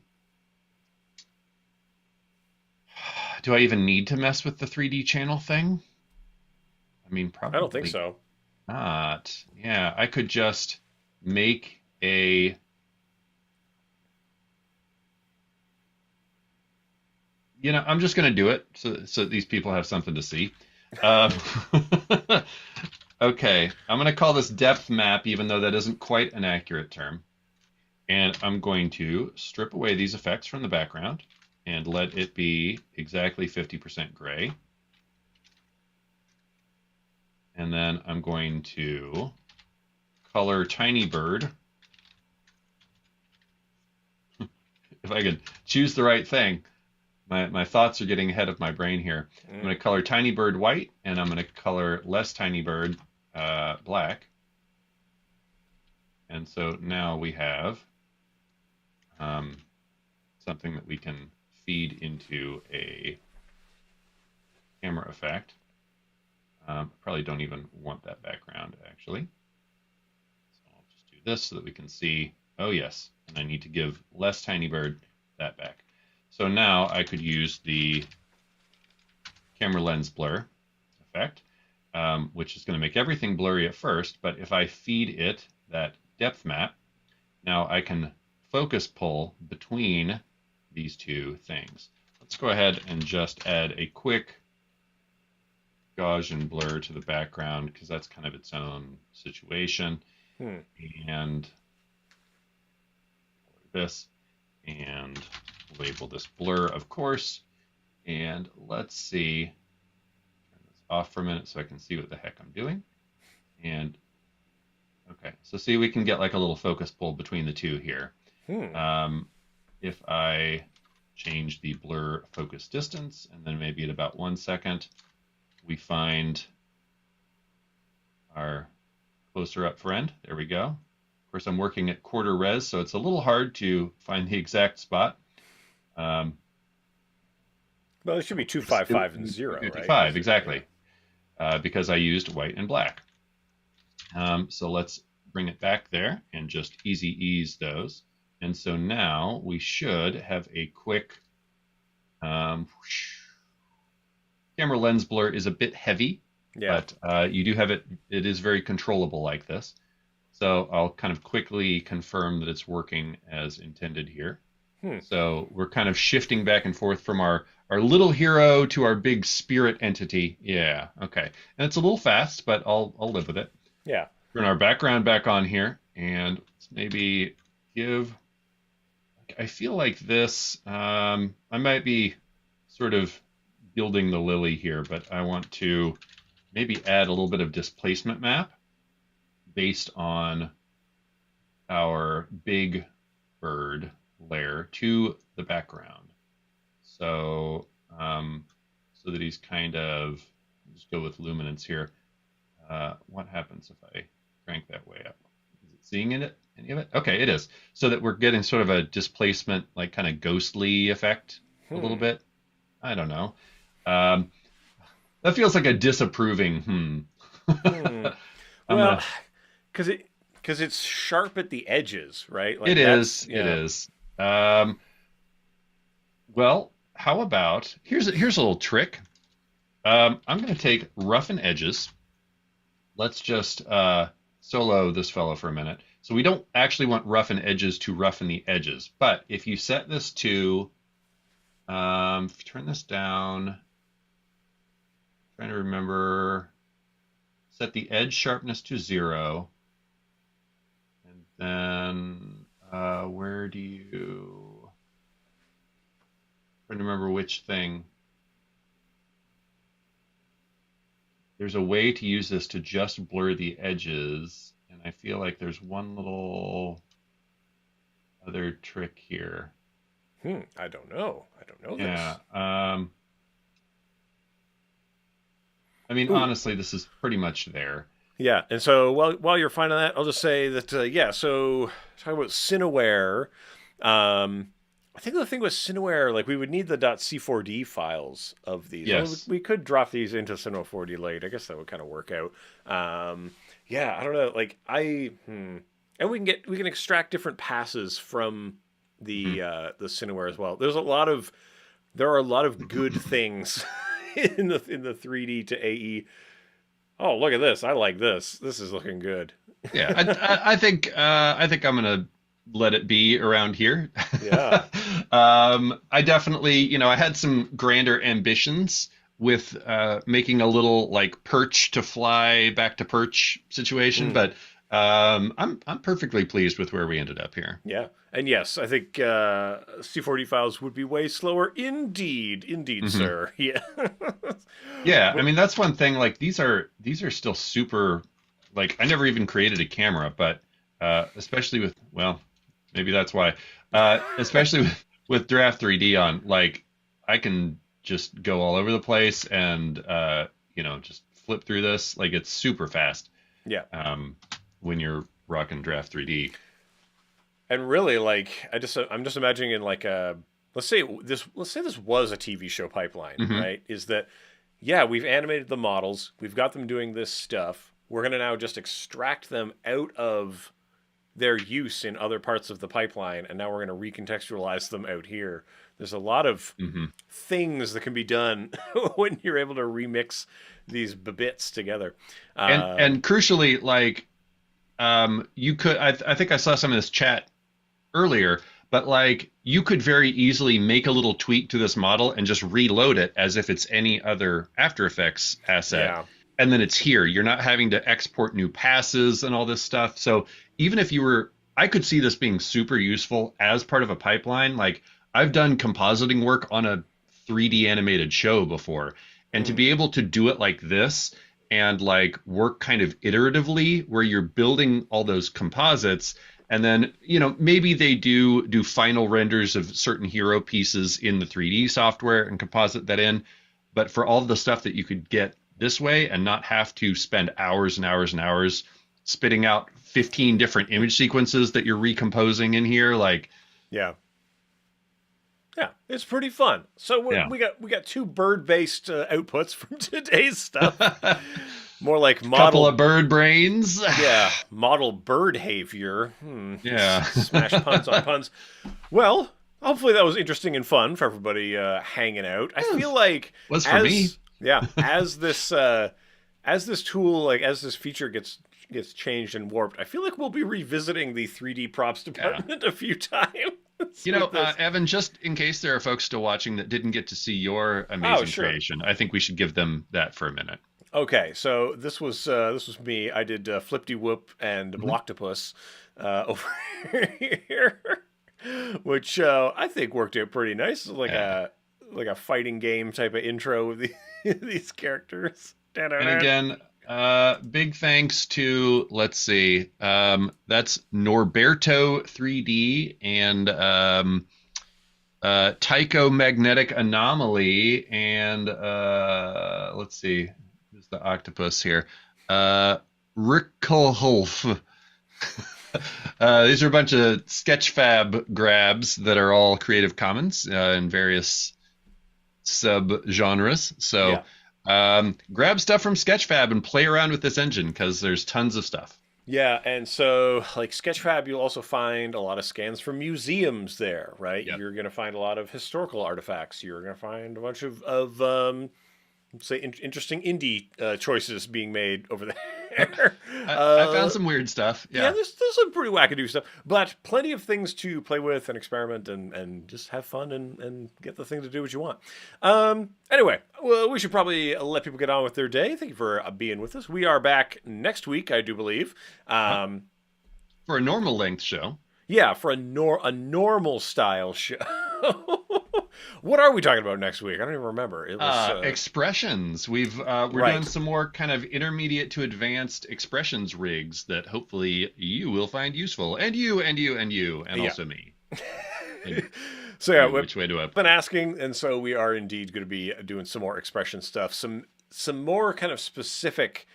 Do I even need to mess with the 3D channel thing? I mean, I don't think probably so. not. Yeah, I could just make a, I'm just going to do it so these people have something to see. Um, okay, I'm going to call this depth map, even though that isn't quite an accurate term. And I'm going to strip away these effects from the background and let it be exactly 50% gray. And then I'm going to color Tiny Bird. If I could choose the right thing, my thoughts are getting ahead of my brain here. I'm going to color Tiny Bird white, and I'm going to color less Tiny Bird black. And so now we have something that we can feed into a camera effect. Probably don't even want that background, actually. So I'll just do this so that we can see, oh yes, and I need to give less Tiny Bird that back. So now I could use the camera lens blur effect, which is going to make everything blurry at first, but if I feed it that depth map, now I can focus pull between these two things. Let's go ahead and just add a quick Gaussian blur to the background because that's kind of its own situation. And this and label this blur, of course. And let's see, turn this off for a minute so I can see what the heck I'm doing. And okay, so see, we can get like a little focus pull between the two here. If I change the blur focus distance, and then maybe at about 1 second, we find our closer up friend. There we go. Of course, I'm working at quarter res, so it's a little hard to find the exact spot. Well, it should be 255 and 0, 255, right? exactly, because I used white and black. So let's bring it back there and just easy ease those. And so now we should have a quick camera lens blur is a bit heavy, but you do have it. It is very controllable like this. So I'll kind of quickly confirm that it's working as intended here. So we're kind of shifting back and forth from our little hero to our big spirit entity. Yeah, okay. And it's a little fast, but I'll live with it. Yeah. Turn our background back on here, and let's maybe give. I feel like this. I might be sort of gilding the lily here, but I want to maybe add a little bit of displacement map based on our big bird layer to the background. So, so that he's kind of, just go with luminance here. What happens if I crank that way up? Is it seeing it? Any of it? Okay, it is. So that we're getting sort of a displacement, like kind of ghostly effect a little bit. I don't know. That feels like a disapproving Well, because it's sharp at the edges, right? Like it is. Yeah. It is. Well, how about here's a little trick. I'm going to take roughen edges. Let's just solo this fellow for a minute. So we don't actually want roughen edges to roughen the edges. But if you set this to, if you turn this down, trying to remember, set the edge sharpness to 0. And then where do you, trying to remember which thing. There's a way to use this to just blur the edges. And I feel like there's one little other trick here. I don't know. I don't know Yeah. this. I mean, Ooh. honestly, this is pretty much there. Yeah, and so while you're finding that, I'll just say that so talking about Cineware, I think the thing with Cineware, like we would need the .c4d files of these. Yes. We could drop these into Cinema 4D late. I guess that would kind of work out. Yeah, I don't know. Like and we can extract different passes from Mhm. the Cineware as well. There are a lot of good things in the 3D to AE. Oh, look at this! I like this. This is looking good. Yeah, I think I'm gonna let it be around here. Yeah. I definitely, I had some grander ambitions with making a little like perch to fly back to perch situation, Mm. but I'm perfectly pleased with where we ended up here. Yeah. And yes, I think C4D files would be way slower. Indeed. Indeed, Hmm. sir. Yeah. Yeah, I But- mean that's one thing. Like these are still super. Like I never even created a camera, but especially with, well, maybe that's why. Especially with Draft 3D on, like I can just go all over the place and just flip through this. Like it's super fast yeah. when you're rocking Draft 3D. And really, like, I'm just imagining in like let's say this was a TV show pipeline, Hmm. right? Is that, yeah, we've animated the models, we've got them doing this stuff. We're going to now just extract them out of their use in other parts of the pipeline, and now we're going to recontextualize them out here. There's a lot of Hmm. things that can be done when you're able to remix these bits together. And Uh, and crucially, like you could, I think I saw some of this chat earlier, but like you could very easily make a little tweak to this model and just reload it as if it's any other After Effects asset. yeah, And then it's here. You're not having to export new passes and all this stuff. So even if you were, I could see this being super useful as part of a pipeline. Like I've done compositing work on a 3D animated show before. And to mm, be able to do it like this and like work kind of iteratively where you're building all those composites, and then maybe they do final renders of certain hero pieces in the 3D software and composite that in. But for all the stuff that you could get this way and not have to spend hours and hours and hours spitting out 15 different image sequences that you're recomposing in here, like yeah. Yeah, it's pretty fun. So yeah. we got two bird-based outputs from today's stuff. More like Couple of model, bird brains. yeah, model bird behavior. Yeah. Smash puns on puns. Well, hopefully that was interesting and fun for everybody hanging out. I feel like Was for me. yeah, as this tool, like as this feature gets changed and warped, I feel like we'll be revisiting the 3D props department a few times. with this. Evan, just in case there are folks still watching that didn't get to see your amazing Sure. creation, I think we should give them that for a minute. Okay, so this was me. I did Flip-de Whoop and Mhm. Blocktopus over here, which I think worked out pretty nice. Like Yeah. a fighting game type of intro with these characters. And again, big thanks to, let's see, that's Norberto 3D and Tycho Magnetic Anomaly, and let's see, who's the octopus here? Rickelholf. These are a bunch of Sketchfab grabs that are all Creative Commons in various sub-genres. So grab stuff from Sketchfab and play around with this engine because there's tons of stuff. Yeah, and so like Sketchfab, you'll also find a lot of scans from museums there, right? Yep. You're going to find a lot of historical artifacts. You're going to find a bunch of say interesting indie choices being made over there. I found some weird stuff. Yeah, there's some pretty wackadoo stuff, but plenty of things to play with and experiment and just have fun and get the thing to do what you want. Anyway, well, we should probably let people get on with their day. Thank you for being with us. We are back next week, I do believe. For a normal length show. Yeah, for a normal style show. What are we talking about next week? I don't even remember. It was expressions. We're doing some more kind of intermediate to advanced expressions rigs that hopefully you will find useful, and you, and also me. So yeah, which way do I? Been asking, and so we are indeed going to be doing some more expression stuff, some more kind of specific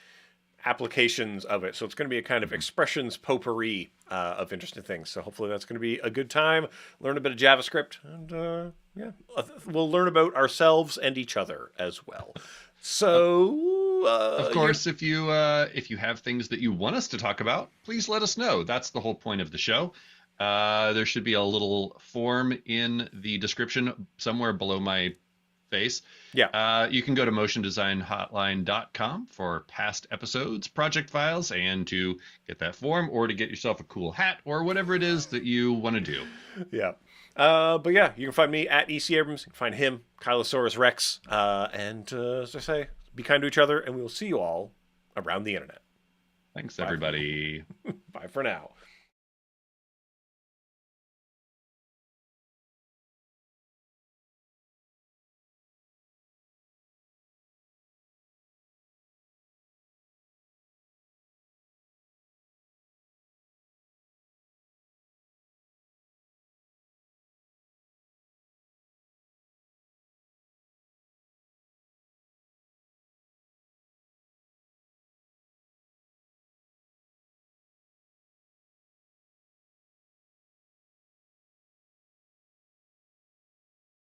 applications of it. So it's going to be a kind of expressions potpourri of interesting things. So hopefully that's going to be a good time. Learn a bit of JavaScript, and we'll learn about ourselves and each other as well. So, of course, if you have things that you want us to talk about, please let us know. That's the whole point of the show. There should be a little form in the description somewhere below my face. Yeah. You can go to motiondesignhotline.com for past episodes, project files, and to get that form, or to get yourself a cool hat, or whatever it is that you want to do. Yeah. But yeah, you can find me at EC Abrams. You can find him, Kylosaurus Rex. And as I say, be kind to each other, and we will see you all around the internet. Thanks, everybody. Bye for now.